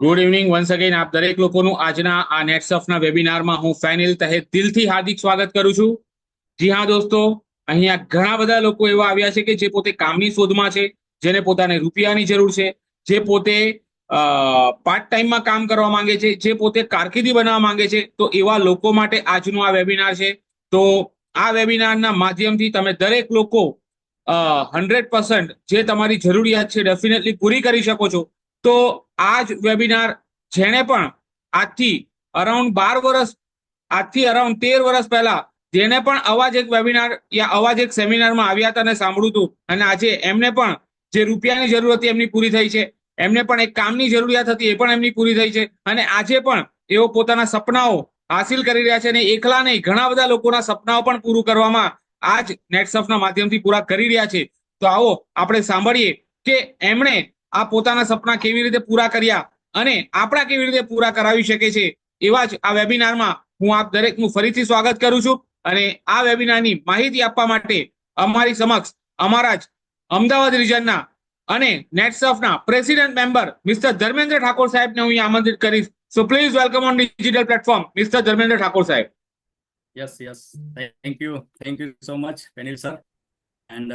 Good evening once again આપ દરેક લોકોનું આજના આ નેટસફના વેબિનારમાં હું ફેનિલ તહે દિલથી હાર્દિક સ્વાગત કરું છું. જી હા દોસ્તો, અહીંયા ઘણા બધા લોકો એવા આવ્યા છે કે જે પોતે કામની શોધમાં છે, જેને પોતાને રૂપિયાની જરૂર છે, જે પોતે પાર્ટ ટાઈમમાં કામ કરવા માંગે છે, જે પોતે કારકિર્દી બનાવવા માંગે છે. તો એવા લોકો માટે આજનો આ વેબિનાર છે. તો આ વેબિનારના માધ્યમથી તમે દરેક લોકો 100% જે તમારી જરૂરિયાત છે ડેફિનેટલી પૂરી કરી શકો છો. તો આ જ વેબિનાર જેણે પણ આજથી અરાઉન્ડ 12 વર્ષ, આજથી અરાઉન્ડ 13 વર્ષ પહેલા જેને પણ આવા જ એક વેબિનાર યા આવા જ એક સેમિનારમાં આવ્યા હતા અને સાંભળ્યું હતું, અને આજે એમને પણ જે રૂપિયાની જરૂર હતી એમની પૂરી થઈ છે, એમને પણ એક કામની જરૂરિયાત હતી એ પણ એમની પૂરી થઈ છે, અને આજે પણ એઓ પોતાના સપનાઓ હાસિલ કરી રહ્યા છે. અને એકલા નહીં, ઘણા બધા લોકોના સપનાઓ પણ પૂરું કરવામાં આ જ નેટસફના માધ્યમથી પૂરા કરી રહ્યા છે. તો આવો આપણે સાંભળીએ કે એમણે આ પોતાના સપના કેવી રીતે પૂરા કર્યા અને આપણા કેવી રીતે પૂરા કરાવી શકે છે. એવા જ આ વેબિનારમાં હું આપ દરેકનું ફરીથી સ્વાગત કરું છું. અને આ વેબિનારની માહિતી આપવા માટે અમારી સમક્ષ અમારા જ અમદાવાદ રિજનના અને નેટસફના president member mister Dharmendra Thakor સાહેબને હું આમંત્રિત કરીશ. So please welcome on digital platform mister Dharmendra Thakor સાહેબ. Yes. Thank you so much, Penil sir. And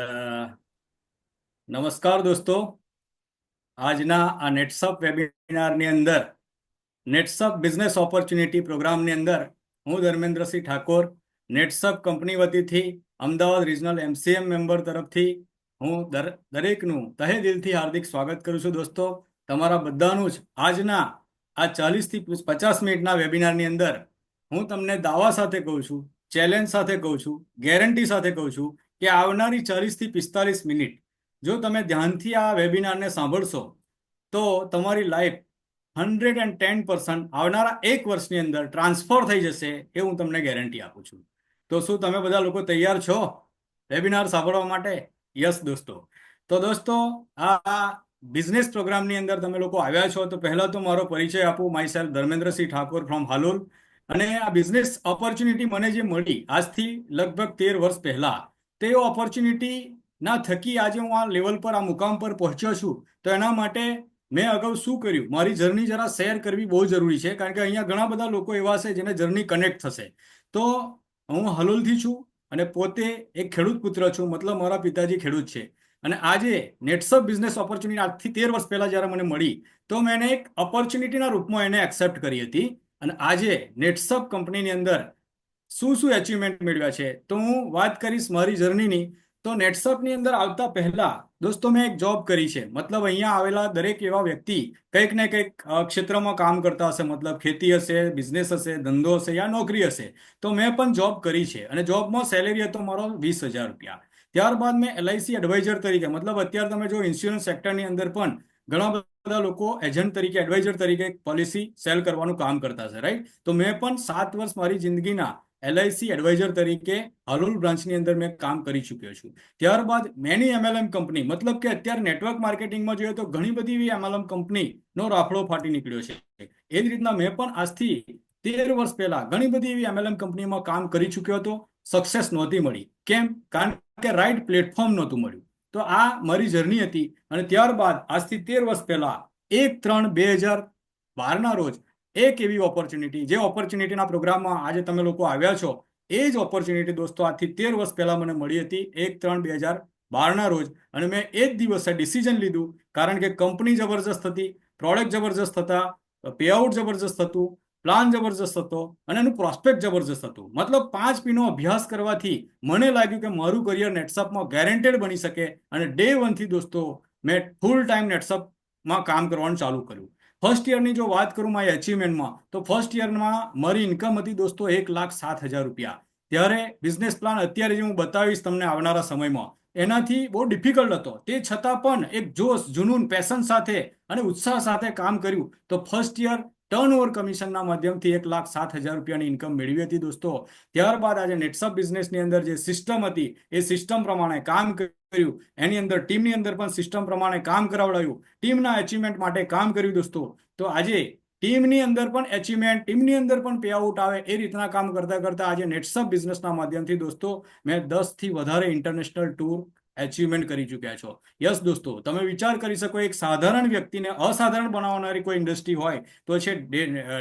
નમસ્કાર દોસ્તો, આજના આ નેટસપ વેબિનારની અંદર નેટસપ બિઝનેસ ઓપોર્ચ્યુનિટી પ્રોગ્રામની અંદર હું ધર્મેન્દ્રસિંહ ઠાકોર નેટસપ કંપની વતીથી અમદાવાદ રિજનલ MCM મેમ્બર તરફથી હું દરેકનું તહે દિલથી હાર્દિક સ્વાગત કરું છું. દોસ્તો, તમારા બધાનું જ આજના આ 40 થી 50 મિનિટના વેબિનારની અંદર હું તમને દાવા સાથે કહું છું, ચેલેન્જ સાથે કહું છું, ગેરંટી સાથે કહું છું કે આવનારી 40 થી 45 મિનિટ જો તમે ધ્યાનથી આ વેબિનારને સાંભળશો તો તમારી લાઈફ 110% આવનારા 1 વર્ષની અંદર ટ્રાન્સફર થઈ જશે, એ હું તમને ગેરંટી આપું છું. તો શું તમે બધા લોકો તૈયાર છો વેબિનાર સાંભળવા માટે? યસ દોસ્તો. તો દોસ્તો, આ બિઝનેસ પ્રોગ્રામની અંદર તમે લોકો આવ્યા છો તો પહેલા તો મારો પરિચય આપું. My self Dharmendrasinh Thakor from Halol. અને આ બિઝનેસ ઓપોર્ચ્યુનિટી મને જે મળી આજથી લગભગ 13 વર્ષ પહેલા, તે ઓપોર્ચ્યુનિટી ના થકી આજે હું આ લેવલ પર, આ મુકામ પર પહોંચ્યો છું. તો એના માટે મેં અગાઉ શું કર્યું, મારી જર્ની જરા શેર કરવી બહુ જરૂરી છે, કારણ કે અહીંયા ઘણા બધા લોકો એવા છે જેને જર્ની કનેક્ટ થશે. તો હું હલોલથી છું અને પોતે એક ખેડૂત પુત્ર છું, મતલબ મારા પિતાજી ખેડૂત છે. અને આજે નેટસપ બિઝનેસ ઓપોર્ચ્યુનિટી આજથી 13 વર્ષ પહેલા જ્યારે મને મળી તો મેં એક ઓપોર્ચ્યુનિટીના રૂપમાં એને એક્સેપ્ટ કરી હતી. અને આજે નેટસપ કંપનીની અંદર શું શું એચિવમેન્ટ મેળવ્યા છે તો હું વાત કરીશ મારી જર્નીની. તો નેટસપની અંદર આવતા પહેલા દોસ્તો મેં એક જોબ કરી છે, મતલબ અહીંયા આવેલા દરેક એવા વ્યક્તિ કંઈક ને કંઈક ક્ષેત્રમાં કામ કરતા હશે, મતલબ ખેતી હશે, બિઝનેસ હશે, ધંધો હશે યા નોકરી હશે. તો મેં પણ જોબ કરી છે અને જોબમાં સેલેરી હતો મારો 20,000 રૂપિયા. ત્યારબાદ મેં LIC એડવાઇઝર તરીકે, મતલબ અત્યારે તમે જો ઇન્સ્યોરન્સ સેક્ટરની અંદર પણ ઘણા બધા લોકો એજન્ટ તરીકે, એડવાઇઝર તરીકે પોલિસી સેલ કરવાનું કામ કરતા છે, રાઈટ? તો મેં પણ 7 વર્ષ મારી જિંદગીના LIC એડવાઇઝર તરીકે હાલોલ બ્રાન્ચની અંદર મેં કામ કરી ચૂક્યો છું. ત્યારબાદ મેની MLM કંપની, મતલબ કે અત્યારે નેટવર્ક માર્કેટિંગમાં જોઈએ તો ઘણી બધી એવી MLM કંપનીનો રાફડો ફાટી નીકળ્યો છે. એ જ રીતના મેં પણ આજથી 13 વર્ષ પહેલા ઘણી બધી એવી MLM કંપનીમાં કામ કરી ચૂક્યો હતો. સક્સેસ નહોતી મળી. કેમ? કારણ કે રાઈટ પ્લેટફોર્મ નહોતું મળ્યું. તો આ મારી જર્ની હતી. અને ત્યારબાદ આજથી 13 વર્ષ પહેલા 1/3/2012ના રોજ એક એવી ઓપોર્ચ્યુનિટી, જે ઓપોર્ચ્યુનિટીના પ્રોગ્રામમાં આજે તમે લોકો આવ્યા છો, એ જ ઓપોર્ચ્યુનિટી દોસ્તો આજથી 13 વર્ષ પહેલા મને મળી હતી 1/3/2012ના રોજ. અને મેં એ જ દિવસે ડિસિઝન લીધું, કારણ કે કંપની જબરજસ્ત હતી, પ્રોડક્ટ જબરજસ્ત હતા, પેઆઉટ જબરજસ્ત હતું, પ્લાન જબરજસ્ત હતો અને એનું પ્રોસ્પેક્ટ જબરજસ્ત હતું. મતલબ 5P નો અભ્યાસ કરવાથી મને લાગ્યું કે મારું કરિયર નેટસપમાં ગેરંટેડ બની શકે. અને ડે 1 થી દોસ્તો મેં ફૂલ ટાઈમ નેટસપમાં કામ કરવાનું ચાલુ કર્યું. ફર્સ્ટ યરની જો વાત કરું મારી અચીવમેન્ટમાં, તો ફર્સ્ટ યરમાં મારી ઇન્કમ હતી દોસ્તો 1,07,000 રૂપિયા. ત્યારે બિઝનેસ પ્લાન અત્યારે જે હું બતાવીશ તમને આવનારા સમયમાં, એનાથી બહુ ડિફિકલ્ટ હતો. તે છતાં પણ એક જોશ, જુનૂન, પેશન સાથે અને ઉત્સાહ સાથે કામ કર્યું તો ફર્સ્ટ યર ટર્નઓવર કમિશનના માધ્યમથી 1,07,000 રૂપિયાની ઇન્કમ મેળવી હતી દોસ્તો. ત્યારબાદ આજે નેટસપ બિઝનેસની અંદર જે સિસ્ટમ હતી એ સિસ્ટમ પ્રમાણે કામ કર્યું. એની અંદર ટીમની અંદર પણ સિસ્ટમ પ્રમાણે કામ કરાવડાવ્યું, ટીમના અચીવમેન્ટ માટે કામ કર્યું દોસ્તો. તો આજે ટીમની અંદર પણ એચિવમેન્ટ, ટીમની અંદર પણ પેઆઉટ આવે એ રીતના કામ કરતા કરતા આજે નેટસપ બિઝનેસના માધ્યમથી દોસ્તો મેં 10 થી વધારે ઇન્ટરનેશનલ ટૂર એચિવમેન્ટ કરી ચૂક્યા છો. યસ દોસ્તો, તમે વિચાર કરી શકો એક સાધારણ વ્યક્તિને અસાધારણ બનાવનારી કોઈ ઇન્ડસ્ટ્રી હોય તો છે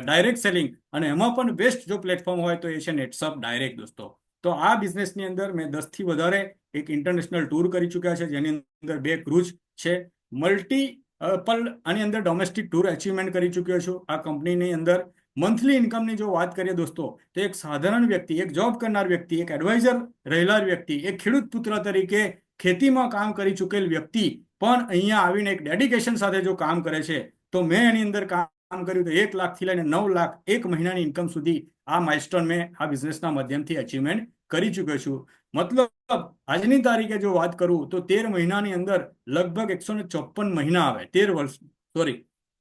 ડાયરેક્ટ સેલિંગ, અને એમાં પણ બેસ્ટ જો પ્લેટફોર્મ હોય તો એ છે નેટસપ ડાયરેક્ટ દોસ્તો. તો આ બિઝનેસની અંદર મેં 10 થી વધારે એક ઇન્ટરનેશનલ ટૂર કરી ચૂક્યા છે, જેની અંદર 2 ક્રૂઝ છે. મલ્ટીપલ આની અંદર ડોમેસ્ટિક ટૂર અચીવમેન્ટ કરી ચૂક્યો છું. આ કંપનીની અંદર મંથલી ઇન્કમની જો વાત કરીએ દોસ્તો, તો એક સાધારણ વ્યક્તિ, એક જોબ કરનાર વ્યક્તિ, એક એડવાઇઝર રહેલા વ્યક્તિ, એક ખેડૂત પુત્ર તરીકે ખેતીમાં કામ કરી ચૂકેલ વ્યક્તિ પણ અહીંયા આવીને એક ડેડિકેશન સાથે જો કામ કરે છે, તો મેં એની અંદર કામ કર્યું તો 1 લાખથી લઈને 9 લાખ એક મહિનાની ઇન્કમ સુધી આ માઇલસ્ટોન મેં આ બિઝનેસના માધ્યમથી અચીવમેન્ટ કરી ચૂક્યો છું. મતલબ આજની તારીખે જો વાત કરું તો 13 મહિનાની અંદર લગભગ 154 મહિના આવે.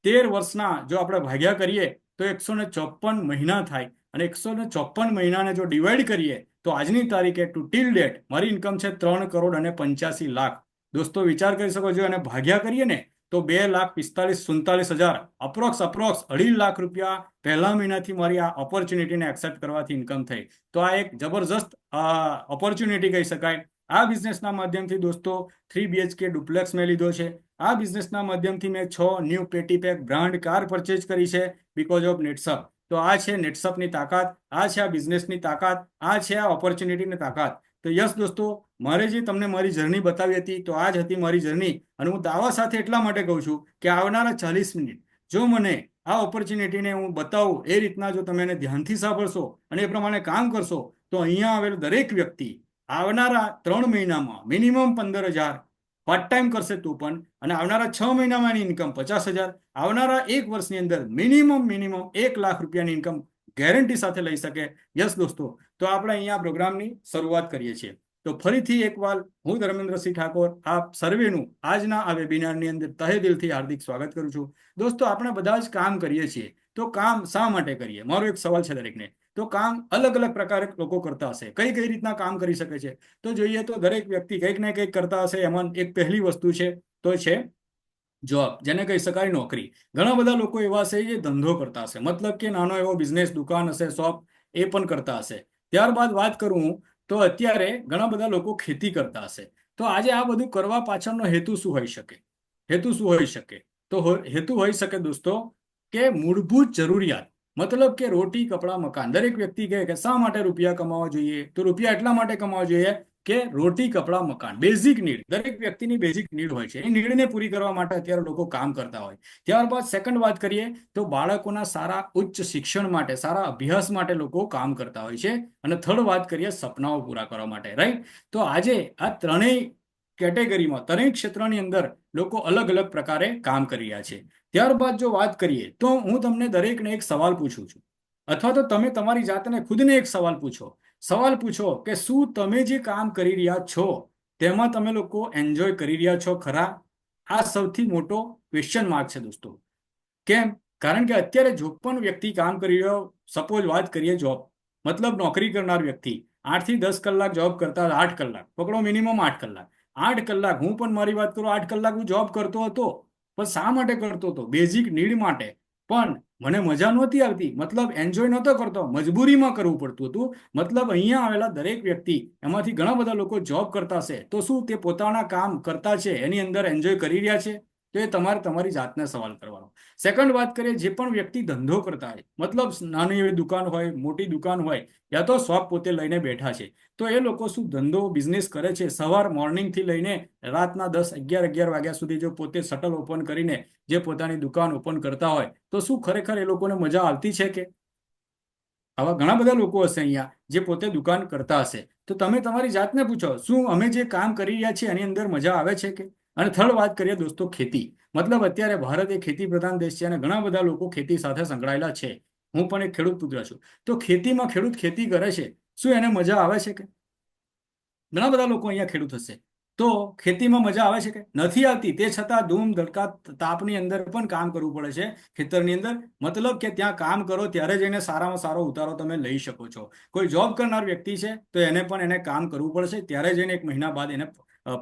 13 વર્ષના જો આપણે ભાગ્યા કરીએ તો 154 મહિના થાય, અને 154 મહિનાને જો ડિવાઈડ કરીએ તો આજની તારીખે ટુ ટીલ ડેટ મારી ઇન્કમ છે 3,85,00,000. દોસ્તો વિચાર કરી શકો, જો એને ભાગ્યા કરીએ ને તો 2,45,47,000 અપ્રોક્સ 2.5 લાખ રૂપિયા પહેલા મહિનાથી મારી આ ઓપોર્ચ્યુનિટીને એક્સેપ્ટ કરવાથી ઇન્કમ થઈ. તો આ એક જબરજસ્ત ઓપોર્ચ્યુનિટી કહી શકાય. આ બિઝનેસના માધ્યમથી દોસ્તો 3 BHK ડુપ્લેક્સ મેં લીધો છે. આ બિઝનેસના માધ્યમથી મેં 6 ન્યૂ પેટીપેક બ્રાન્ડ કાર પરચેઝ કરી છે બીકોઝ ઓફ નેટસપ. તો આ છે નેટસપની તાકાત, આ છે આ બિઝનેસની તાકાત, આ છે આ ઓપોર્ચ્યુનિટીની તાકાત. તો યસ દોસ્તો, મારે જે તમને મારી જર્ની બતાવી હતી તો આ જ હતી મારી જર્ની, અને હું દાવા સાથે એટલા માટે કહું છું કે આવનારા 40 મિનિટ જો મને આ ઓપોર્ચ્યુનિટીને હું બતાવું એ રીતના જો તમે એને ધ્યાનથી સાંભળશો અને એ પ્રમાણે કામ કરશો, તો અહીંયા આવેલ દરેક વ્યક્તિ આવનારા 3 મહિનામાં મિનિમમ 15,000 પાર્ટ ટાઈમ કરશે તું પણ, અને આવનારા 6 મહિનામાં એની ઇન્કમ 50,000, આવનારા 1 વર્ષની અંદર મિનિમમ 1 લાખ રૂપિયાની ઇન્કમ ગેરંટી સાથે લઈ શકે. યસ દોસ્તો, તો આપણે અહીંયા પ્રોગ્રામની શરૂઆત કરીએ છીએ. તો ફરીથી એકવાર હું ધર્મેન્દ્રસિંહ ઠાકોર આપ સર્વેનું આજના આ વેબિનારની અંદર તહે દિલથી હાર્દિક સ્વાગત કરું છું. દોસ્તો, આપણે બધા જ કામ કરીએ છીએ, તો કામ શા માટે કરીએ? મારો એક સવાલ છે દરેકને. તો કામ અલગ અલગ પ્રકારે લોકો કરતા હશે. કઈ રીતના કામ કરી શકે છે? તો જોઈએ તો દરેક વ્યક્તિ કંઈક ને કંઈક કરતા હશે. એમાં એક પહેલી વસ્તુ છે તો છે જોબ, જેને કહી શકાય નોકરી. ઘણા બધા લોકો એવા છે જે ધંધો કરતા હશે, મતલબ કે નાનો એવો બિઝનેસ, દુકાન હશે, શોપ, એ પણ કરતા હશે. ત્યારબાદ વાત કરું તો અત્યારે ઘણા બધા લોકો ખેતી કરતા હશે. તો આજે આ બધું કરવા પાછળનો હેતુ શું હોઈ શકે? તો હેતુ હોઈ શકે દોસ્તો કે મૂળભૂત જરૂરિયાત, મતલબ કે રોટી, કપડાં, મકાન. દરેક વ્યક્તિ કહે કે શા માટે રૂપિયા કમાવા જોઈએ? તો રૂપિયા એટલા માટે કમાવા જોઈએ કે રોટી, કપડાં, મકાન, બેઝિક નીડ. દરેક વ્યક્તિની બેઝિક નીડ હોય છે. એ નીડને પૂરી કરવા માટે અત્યારે લોકો કામ કરતા હોય. ત્યારબાદ સેકન્ડ વાત કરીએ તો બાળકોના સારા ઉચ્ચ શિક્ષણ માટે, સારા અભ્યાસ માટે લોકો કામ કરતા હોય છે. અને થર્ડ વાત કરીએ સપનાઓ પૂરા કરવા માટે, રાઈટ? તો આજે આ ત્રણેય કેટેગરીમાં, ત્રણેય ક્ષેત્રની અંદર લોકો અલગ અલગ પ્રકારે કામ કરી રહ્યા છે. ત્યારબાદ જો વાત કરીએ તો હું તમને દરેકને એક સવાલ પૂછું છું, અથવા તો તમે તમારી જાતને ખુદને એક સવાલ પૂછો કે શું તમે જે કામ કરી રહ્યા છો તેમાં તમે લોકો એન્જોય કરી રહ્યા છો ખરા? આ સૌથી મોટો ક્વેશ્ચન માર્ક છે દોસ્તો. કેમ? કારણ કે અત્યારે જો પણ વ્યક્તિ કામ કરી રહ્યો, સપોઝ વાત કરીએ જોબ, મતલબ નોકરી કરનાર વ્યક્તિ 8 થી 10 કલાક જોબ કરતા, 8 કલાક પકડો, મિનિમમ 8 કલાક. 8 કલાક, હું પણ મારી વાત કરું, 8 કલાક હું જોબ કરતો હતો. પણ શા માટે કરતો હતો? બેઝિક નીડ માટે. પણ મને મજા નહોતી આવતી, મતલબ એન્જોય નહોતો કરતો, મજબૂરીમાં કરવું પડતું હતું. મતલબ અહીંયા આવેલા દરેક વ્યક્તિ, એમાંથી ઘણા બધા લોકો જોબ કરતા છે, તો શું તે પોતાના કામ કરતા છે એની અંદર એન્જોય કરી રહ્યા છે? તો એ તમારે તમારી જાતને સવાલ કરવાનો. સેકન્ડ વાત કરીએ, જે પણ વ્યક્તિ ધંધો કરતા હોય, મતલબ નાની એવી દુકાન હોય, મોટી દુકાન હોય, યા તો શોપ પોતે લઈને બેઠા છે, તો એ લોકો શું ધંધો, બિઝનેસ કરે છે? સવાર મોર્નિંગથી લઈને રાતના 10, 11 વાગ્યા સુધી જો પોતે શટલ ઓપન કરીને જે પોતાની દુકાન ઓપન કરતા હોય, તો શું ખરેખર એ લોકોને મજા આવતી છે કે? આવા ઘણા બધા લોકો હશે અહીંયા જે પોતે દુકાન કરતા હશે. તો તમે તમારી જાતને પૂછો, શું અમે જે કામ કરી રહ્યા છીએ એની અંદર મજા આવે છે કે? અને થર્ડ વાત કરીએ દોસ્તો ખેતી, મતલબ અત્યારે ભારત એક ખેતી પ્રધાન દેશ છે અને ઘણા બધા લોકો ખેતી સાથે સંકળાયેલા છે. હું પણ એક ખેડૂત પુત્ર છું. તો ખેતીમાં ખેડૂત ખેતી કરે છે, શું એને મજા આવે છે કે? ઘણા બધા લોકો અહીંયા ખેડૂત હશે, તો ખેતીમાં મજા આવે છે કે? નથી આવતી. તે છતાં ધૂમ ધડકા તાપની અંદર પણ કામ કરવું પડે છે ખેતરની અંદર. મતલબ કે ત્યાં કામ કરો ત્યારે જઈને સારામાં સારો ઉતારો તમે લઈ શકો છો. કોઈ જોબ કરનાર વ્યક્તિ છે તો એને પણ એને કામ કરવું પડશે, ત્યારે જઈને 1 મહિના બાદ એને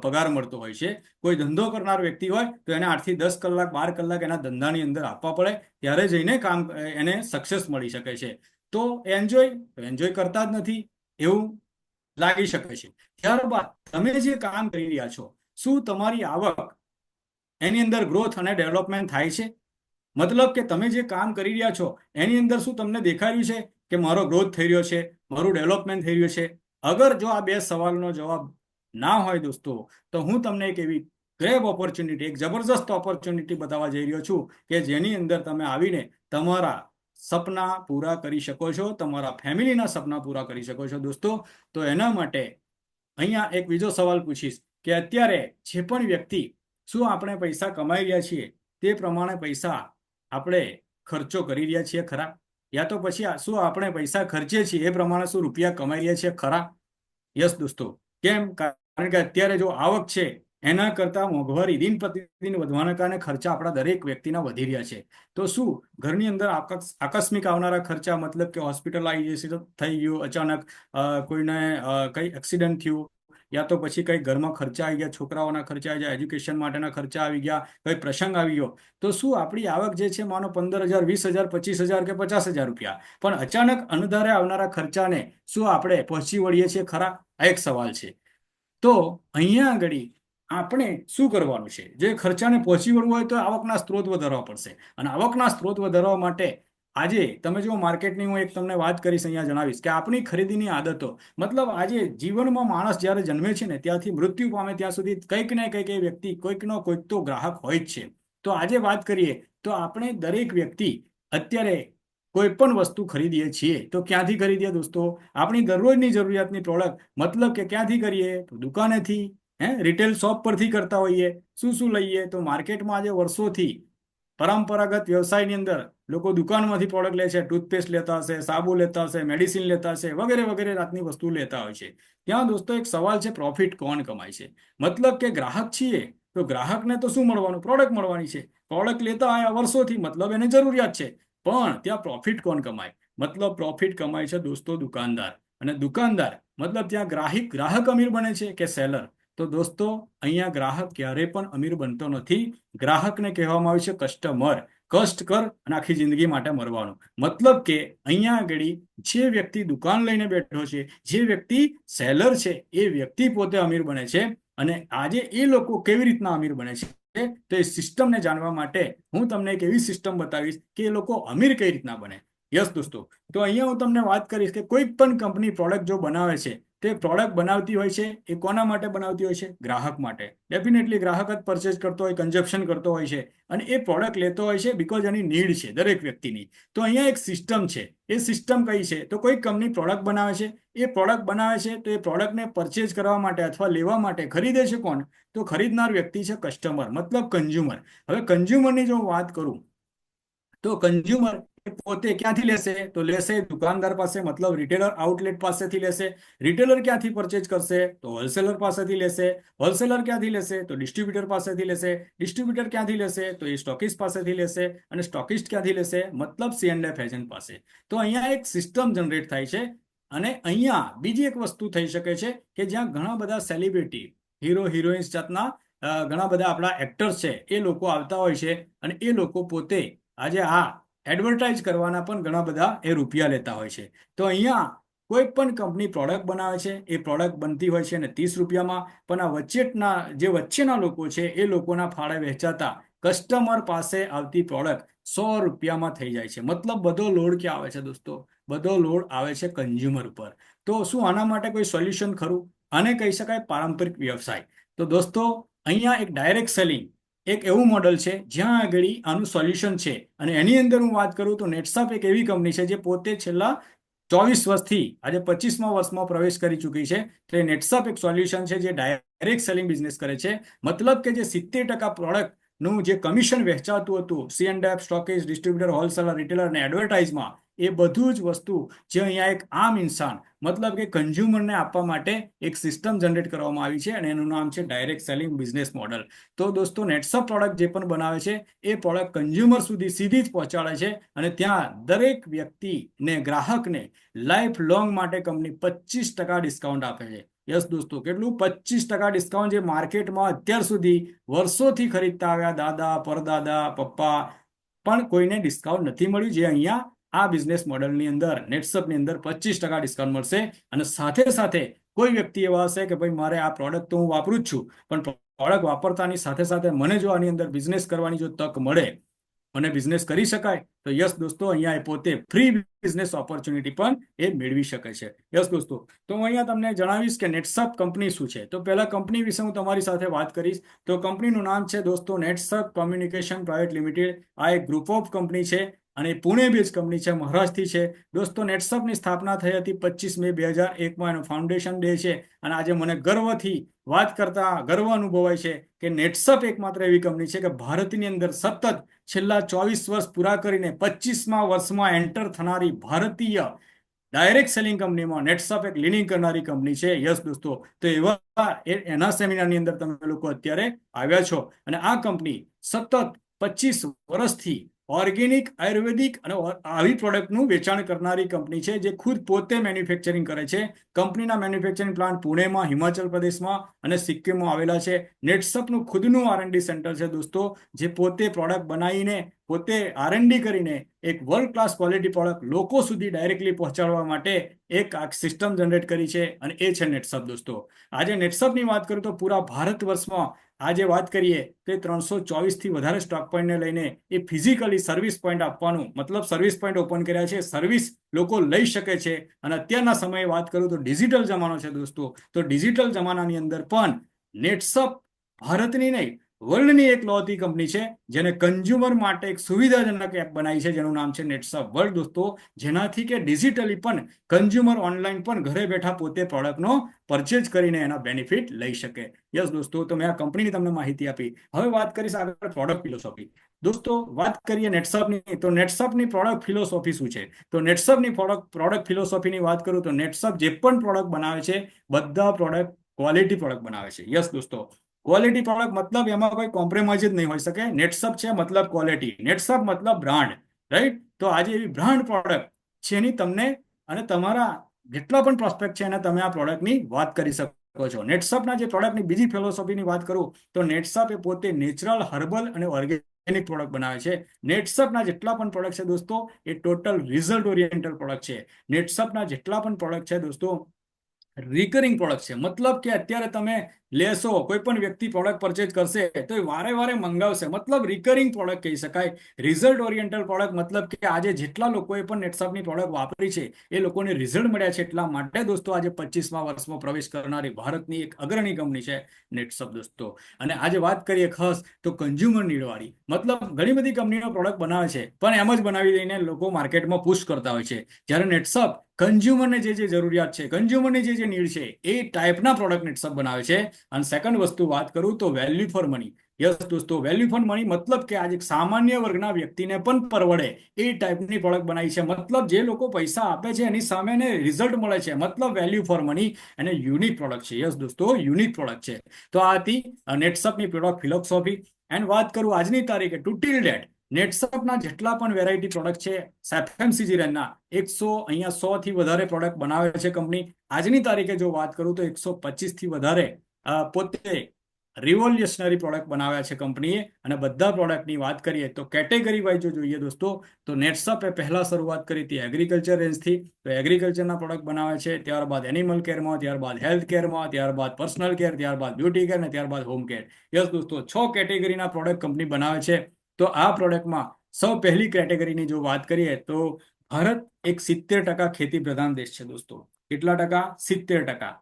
પગાર મળતો હોય છે. કોઈ ધંધો કરનાર વ્યક્તિ હોય તો એને 8 થી 10 કલાક, 12 કલાક એના ધંધાની અંદર આપવા પડે, ત્યારે જઈને કામ એને સક્સેસ મળી શકે છે. તો એન્જોય કરતા જ નથી એવું લાગી શકે છે. ત્યારબાદ તમે જે કામ કરી રહ્યા છો, શું તમારી આવક એની અંદર ગ્રોથ અને ડેવલપમેન્ટ થાય છે? મતલબ કે તમે જે કામ કરી રહ્યા છો એની અંદર શું તમને દેખાઈ રહ્યું છે કે મારો ગ્રોથ થઈ રહ્યો છે, મારું ડેવલપમેન્ટ થઈ રહ્યું છે? અગર જો આ બે સવાલનો જવાબ ના હોય દોસ્તો, તો હું તમને એક એવી ગ્રેવ ઓપોર્ચ્યુનિટી, એક જબરજસ્ત ઓપોર્ચ્યુનિટી બતાવવા જઈ રહ્યો છું કે જેની અંદર તમે આવીને તમારા સપના પૂરા કરી શકો છો, તમારા ફેમિલીના સપના પૂરા કરી શકો છો દોસ્તો. તો એના માટે અહીંયા એક બીજો સવાલ પૂછીશ કે અત્યારે જે પણ વ્યક્તિ, શું આપણે પૈસા કમાઈ રહ્યા છીએ તે પ્રમાણે પૈસા આપણે ખર્ચો કરી રહ્યા છીએ ખરા? યા તો પછી શું આપણે પૈસા ખર્ચીએ છીએ એ પ્રમાણે શું રૂપિયા કમાઈ રહ્યા છીએ ખરા? યસ દોસ્તો. કેમ? કારણ કે અત્યારે જો આવક છે એના કરતા મોંઘવારી દિન પ્રતિદિન વધવાના કારણે ખર્ચા આપણા દરેક વ્યક્તિના વધી રહ્યા છે. તો શું ઘરની અંદર આકસ્મિક આવનારા ખર્ચા, મતલબ કે હોસ્પિટલાઇઝેશન થઈ ગયું અચાનક, કોઈને કઈ એક્સિડન્ટ થયું, યા તો પછી કઈ ઘરમાં ખર્ચા આવી ગયા, છોકરાઓના ખર્ચા આવી ગયા, એજ્યુકેશન માટેના ખર્ચા આવી ગયા, કઈ પ્રસંગ આવી ગયો, તો શું આપણી આવક જે છે માનો 15,000, 20,000, 25,000 કે 50,000 રૂપિયા, પણ અચાનક અણધારે આવનારા ખર્ચાને શું આપણે પહોંચી વળીએ છીએ ખરા? આ એક સવાલ છે. તો અહીંયા આગળ આપણે શું કરવાનું છે? જે ખર્ચાને પહોંચી વળવું હોય તો આવકના સ્ત્રોત વધારવા પડશે, અને આવકના સ્ત્રોત વધારવા માટે આજે તમે જો માર્કેટની હું એક તમને વાત કરીશ, અહીંયા જણાવીશ કે આપણી ખરીદીની આદતો, મતલબ આજે જીવનમાં માણસ જ્યારે જન્મે છે ને ત્યાંથી મૃત્યુ પામે ત્યાં સુધી કંઈક ને કંઈક એ વ્યક્તિ કોઈકનો કોઈક તો ગ્રાહક હોય જ છે. તો આજે વાત કરીએ તો આપણે દરેક વ્યક્તિ અત્યારે કોઈ પણ વસ્તુ ખરીદીએ છીએ તો ક્યાંથી ખરીદીએ દોસ્તો? આપણી દરરોજની જરૂરિયાતની પ્રોડક્ટ, મતલબ કે ક્યાંથી કરીએ? તો દુકાનેથી, રિટેલ શોપ પરથી કરતા હોઈએ. શું શું લઈએ? તો માર્કેટમાં આજે વર્ષોથી પરંપરાગત વ્યવસાયની અંદર લોકો દુકાનમાંથી પ્રોડક્ટ લે છે. ટૂથપેસ્ટ લેતા હશે, સાબુ લેતા હશે, મેડિસિન લેતા હશે, વગેરે વગેરે જાતની વસ્તુ લેતા હોય છે. ત્યાં દોસ્તો એક સવાલ છે, પ્રોફિટ કોણ કમાય છે? મતલબ કે ગ્રાહક છીએ તો ગ્રાહકને તો શું મળવાનું? પ્રોડક્ટ મળવાની છે. પ્રોડક્ટ લેતા આવ્યા વર્ષોથી, મતલબ એને જરૂરિયાત છે. પણ ત્યાં પ્રોફિટ કોણ કમાય? મતલબ પ્રોફિટ કમાય છે દોસ્તો દુકાનદાર. અને દુકાનદાર મતલબ ત્યાં ગ્રાહક અમીર બને છે કે સેલર? તો દોસ્તો અહીંયા ગ્રાહક ક્યારેય પણ અમીર બનતો નથી. ગ્રાહકને કહેવામાં આવે છે કસ્ટમર. કષ્ટ કર અને આખી જિંદગી માટે મરવાનું. મતલબ કે અહીંયા આગળ જે વ્યક્તિ દુકાન લઈને બેઠો છે, જે વ્યક્તિ સેલર છે, એ વ્યક્તિ પોતે અમીર બને છે. અને આજે એ લોકો કેવી રીતના અમીર બને છે તો એ સિસ્ટમને જાણવા માટે હું તમને એક એવી સિસ્ટમ બતાવીશ કે એ લોકો અમીર કઈ રીતના બને. યસ દોસ્તો. તો અહીંયા હું તમને વાત કરીશ કે કોઈ પણ કંપની પ્રોડક્ટ જો બનાવે છે, તે પ્રોડક્ટ બનાવતી હોય છે એ કોના માટે બનાવતી હોય છે? ગ્રાહક માટે. ડેફિનેટલી ગ્રાહક જ પરચેઝ કરતો હોય, કન્ઝપ્શન કરતો હોય છે, અને એ પ્રોડક્ટ લેતો હોય છે બીકોઝ એની નીડ છે દરેક વ્યક્તિની. તો અહીંયા એક સિસ્ટમ છે. એ સિસ્ટમ કઈ છે? તો કોઈ કંપની પ્રોડક્ટ બનાવે છે, એ પ્રોડક્ટ બનાવે છે તો એ પ્રોડક્ટને પરચેઝ કરવા માટે અથવા લેવા માટે ખરીદે છે કોણ? તો ખરીદનાર વ્યક્તિ છે કસ્ટમર, મતલબ કન્ઝ્યુમર. હવે કન્ઝ્યુમરની જો વાત કરું તો કન્ઝ્યુમર પોતે ક્યાંથી લેશે? તો લેશે દુકાનદાર પાસે, મતલબ રિટેલર આઉટલેટ પાસેથી લેશે. રિટેલર ક્યાંથી પરચેજ કરશે? તો હોલસેલર પાસેથી લેશે. હોલસેલર ક્યાંથી લેશે? તો ડિસ્ટ્રીબ્યુટર પાસેથી લેશે. ડિસ્ટ્રીબ્યુટર ક્યાંથી લેશે? તો એ સ્ટોકિસ્ટ પાસેથી લેશે. અને સ્ટોકિસ્ટ ક્યાંથી લેશે? મતલબ C&F એજન્ટ પાસે. તો અહીંયા એક સિસ્ટમ જનરેટ થાય છે. અને અહીંયા બીજી એક વસ્તુ થઈ શકે છે કે જ્યાં ઘણા બધા સેલિબ્રિટી, હીરો હિરોઈન્સ જાતના ઘણા બધા આપણા એક્ટર્સ છે, એ લોકો આવતા હોય છે, અને એ લોકો પોતે આજે આ એડવર્ટાઇઝ કરવાના પણ ઘણા બધા એ રૂપિયા લેતા હોય છે. તો અહીંયા કોઈ પણ કંપની પ્રોડક્ટ બનાવે છે, એ પ્રોડક્ટ બનતી હોય છે ને 30 રૂપિયામાં, પણ આ વચ્ચેના લોકો છે એ લોકોના ફાળે વહેંચાતા કસ્ટમર પાસે આવતી પ્રોડક્ટ 100 રૂપિયામાં થઈ જાય છે. મતલબ બધો લોડ ક્યાં આવે છે દોસ્તો? બધો લોડ આવે છે કન્ઝ્યુમર ઉપર. તો શું આના માટે કોઈ સોલ્યુશન ખરું? આને કહી શકાય પારંપરિક વ્યવસાય. તો દોસ્તો અહીંયા એક ડાયરેક્ટ સેલિંગ એક એવું મોડલ છે જ્યાં આગળ આનું સોલ્યુશન છે. અને એની અંદર હું વાત કરું તો નેટસપ એક એવી કંપની છે જે પોતે છેલ્લા 24 વર્ષથી આજે 25મા વર્ષમાં પ્રવેશ કરી ચૂકી છે. તો એ નેટસપ એક સોલ્યુશન છે જે ડાયરેક્ટ સેલિંગ બિઝનેસ કરે છે. મતલબ કે જે 70% પ્રોડક્ટનું જે કમિશન વહેંચાતું હતું C&F, સ્ટોકેજ, ડિસ્ટ્રીબ્યુટર, હોલસેલર, રિટેલર અને એડવર્ટાઇઝમાં, એ બધું જ વસ્તુ જે અહીંયા એક આમ ઇન્સાન મતલબ કે કન્ઝ્યુમરને આપવા માટે એક સિસ્ટમ જનરેટ કરવામાં આવી છે, અને એનું નામ છે ડાયરેક્ટ સેલિંગ બિઝનેસ મોડલ. તો દોસ્તો નેટસપ પ્રોડક્ટ જે પણ બનાવે છે એ પ્રોડક્ટ કન્ઝ્યુમર સુધી સીધી જ પહોંચાડે છે, અને ત્યાં દરેક વ્યક્તિને, ગ્રાહકને લાઈફ લોંગ માટે કંપની 25% ડિસ્કાઉન્ટ આપે છે. યસ દોસ્તો, કેટલું? 25% ડિસ્કાઉન્ટ, જે માર્કેટમાં અત્યાર સુધી વર્ષોથી ખરીદતા આવ્યા દાદા, પરદાદા, પપ્પા પણ કોઈને ડિસ્કાઉન્ટ નથી મળ્યું, જે અહીંયા આ બિઝનેસ મોડલની અંદર નેટસપની અંદર 25% ડિસ્કાઉન્ટ મળશે. અને સાથે સાથે કોઈ વ્યક્તિ એવા હશે કે ભાઈ મારે આ પ્રોડક્ટ તો હું વાપરું જ છું, પણ પ્રોડક્ટ વાપરતાની સાથે સાથે મને જો આની અંદર બિઝનેસ કરવાની જો તક મળે, મને બિઝનેસ કરી શકાય, તો યસ દોસ્તો અહીંયા એ પોતે ફ્રી બિઝનેસ ઓપોર્ચ્યુનિટી પણ એ મેળવી શકે છે. યસ દોસ્તો, તો હું અહીંયા તમને જણાવીશ કે નેટસપ કંપની શું છે. તો પહેલા કંપની વિશે હું તમારી સાથે વાત કરીશ. તો કંપનીનું નામ છે દોસ્તો નેટસપ કોમ્યુનિકેશન પ્રાઇવેટ લિમિટેડ. આ એક ગ્રુપ ઓફ કંપની છે અને પુણે બેઝ કંપની છે, મહારાષ્ટ્રથી છે. દોસ્તો નેટસપની સ્થાપના થઈ હતી 25 મે 2001માં. એનો ફાઉન્ડેશન ડે છે અને આજે મને ગર્વથી વાત કરતા ગર્વ અનુભવાય છે કે નેટસપ એકમાત્ર એવી કંપની છે કે ભારતની અંદર સતત છેલ્લા 24 વર્ષ પૂરા કરીને 25મા વર્ષમાં એન્ટર થનારી ભારતીય ડાયરેક્ટ સેલિંગ કંપનીમાં નેટસપ એક લીડિંગ કરનારી કંપની છે. યસ દોસ્તો, તો એવા એના સેમિનારની અંદર તમે લોકો અત્યારે આવ્યા છો અને આ કંપની સતત 25 વર્ષથી ઓર્ગેનિક, આયુર્વેદિક અને આવી પ્રોડક્ટનું વેચાણ કરનારી કંપની છે, જે ખુદ પોતે મેન્યુફેક્ચરિંગ કરે છે. કંપનીના મેન્યુફેક્ચરિંગ પ્લાન્ટ પુણેમાં, હિમાચલ પ્રદેશમાં અને સિક્કિમમાં આવેલા છે. નેટસપનું ખુદનું R&D સેન્ટર છે દોસ્તો, જે પોતે પ્રોડક્ટ બનાવીને, પોતે R&D કરીને એક વર્લ્ડ ક્લાસ ક્વોલિટી પ્રોડક્ટ લોકો સુધી ડાયરેક્ટલી પહોંચાડવા માટે એક આ સિસ્ટમ જનરેટ કરી છે અને એ છે નેટસપ દોસ્તો. આજે નેટસપની વાત કરું તો પૂરા ભારત વર્ષમાં આજે વાત કરીએ તો 324થી વધારે સ્ટોક પોઈન્ટને લઈને એ ફિઝિકલી સર્વિસ પોઈન્ટ આપવાનું, મતલબ સર્વિસ પોઈન્ટ ઓપન કર્યા છે, સર્વિસ લોકો લઈ શકે છે. અને અત્યારના સમયે વાત કરું તો ડિજિટલ જમાનો છે દોસ્તો, તો ડિજિટલ જમાનાની અંદર પણ નેટસપ ભારતની નહીં વર્લ્ડની એક લોતી કંપની છે, જેને કન્ઝ્યુમર માટે એક સુવિધાજનક એપ બનાવી છે, જેનું નામ છે નેટસપ વર્લ્ડ દોસ્તો, જેનાથી કે ડિજિટલી પણ કન્ઝ્યુમર ઓનલાઈન પણ ઘરે બેઠા પોતે પ્રોડક્ટનો પરચેજ કરીને એના બેનિફિટ લઈ શકે. યસ દોસ્તો, તો મેં આ કંપનીની તમને માહિતી આપી. હવે વાત કરીશ આગળ પ્રોડક્ટ ફિલોસોફી. દોસ્તો વાત કરીએ નેટસપની, તો નેટસપની પ્રોડક્ટ ફિલોસોફી શું છે. તો નેટસપની પ્રોડક્ટ ફિલોસોફીની વાત કરું તો નેટસપ જે પણ પ્રોડક્ટ બનાવે છે, બધા પ્રોડક્ટ ક્વોલિટી પ્રોડક્ટ બનાવે છે. યસ દોસ્તો, ક્વોલિટી પ્રોડક્ટ મતલબ એમાં કોઈ કોમ્પ્રોમાઇઝ જ નહીં હોઈ શકે. નેટસપ છે મતલબ ક્વોલિટી, નેટસપ મતલબ બ્રાન્ડ, રાઈટ. તો આજે એવી બ્રાન્ડ પ્રોડક્ટ છે એની તમને અને તમારા જેટલા પણ પ્રોસ્પેક્ટ છે એને તમે આ પ્રોડક્ટની વાત કરી શકો છો. નેટસપના જે પ્રોડક્ટની બીજી ફિલોસોફીની વાત કરું તો નેટસપ એ પોતે નેચરલ, હર્બલ અને ઓર્ગેનિક પ્રોડક્ટ બનાવે છે. નેટસપના જેટલા પણ પ્રોડક્ટ છે દોસ્તો એ ટોટલ રિઝલ્ટ ઓરિએન્ટેડ પ્રોડક્ટ છે. નેટસપના જેટલા પણ પ્રોડક્ટ છે દોસ્તો રિકરિંગ પ્રોડક્ટ છે, મતલબ કે અત્યારે તમે લેશો, કોઈ પણ વ્યક્તિ પ્રોડક્ટ પરચેજ કરશે તો એ વારે વારે મંગાવશે, મતલબ રિકરિંગ પ્રોડક્ટ કહી શકાય. રિઝલ્ટ ઓરિએન્ટેડ પ્રોડક્ટ મતલબ કે આજે જેટલા લોકોએ પણ નેટસપની પ્રોડક્ટ વાપરી છે એ લોકોને રિઝલ્ટ મળ્યા છે, એટલા માટે દોસ્તો આજે 25મા વર્ષમાં પ્રવેશ કરનારી ભારતની એક અગ્રણી કંપની છે નેટસપ દોસ્તો. અને આજે વાત કરીએ ખાસ તો કન્ઝ્યુમર નીડ વાળી, મતલબ ઘણી બધી કંપનીઓ પ્રોડક્ટ બનાવે છે પણ એમ જ બનાવી દઈને લોકો માર્કેટમાં પુશ કરતા હોય છે, જ્યારે નેટસપ કન્ઝ્યુમરને જે જરૂરિયાત છે, કન્ઝ્યુમરની જે નીડ છે એ ટાઈપના પ્રોડક્ટ નેટસપ બનાવે છે. અને સેકન્ડ વસ્તુ વાત કરું તો વેલ્યુ ફોર મની. યસ દોસ્તો, વેલ્યુ ફોર મની મતલબ કે આજે સામાન્ય વર્ગના વ્યક્તિને પણ પરવડે એ ટાઈપની પ્રોડક્ટ બનાવી છે, મતલબ જે લોકો પૈસા આપે છે એની સામે એને રિઝલ્ટ મળે છે, મતલબ વેલ્યુ ફોર મની અને યુનિક પ્રોડક્ટ છે. યસ દોસ્તો, યુનિક પ્રોડક્ટ છે. તો આ હતી નેટસપની પ્રોડક્ટ ફિલોસોફી. એન્ડ વાત કરું આજની તારીખે ટુ ટીલ ડેટ નેટસપના જેટલા પણ વેરાયટી પ્રોડક્ટ છે એફએમસીજી રેન્જના 100 થી વધારે પ્રોડક્ટ બનાવે છે કંપની. આજની તારીખે જો વાત કરું તો 125 થી વધારે પોતે રિવોલ્યુશનરી પ્રોડક્ટ બનાવ્યા છે કંપનીએ. અને બધા પ્રોડક્ટની વાત કરીએ તો કેટેગરી વાઇઝ જો જોઈએ દોસ્તો તો નેટસપે પહેલા શરૂઆત કરી હતી એગ્રીકલ્ચર રેન્જથી, તો એગ્રીકલ્ચરના પ્રોડક્ટ બનાવે છે, ત્યારબાદ એનિમલ કેરમાં, ત્યારબાદ હેલ્થ કેરમાં, ત્યારબાદ પર્સનલ કેર, ત્યારબાદ બ્યુટી કેર અને ત્યારબાદ હોમ કેર. યસ દોસ્તો, 6 કેટેગરીના પ્રોડક્ટ કંપની બનાવે છે. તો આ પ્રોડક્ટમાં સૌ પહેલી કેટેગરીની જો વાત કરીએ તો ભારત એક 70% ખેતી પ્રધાન દેશ છે દોસ્તો. કેટલા ટકા? 70%.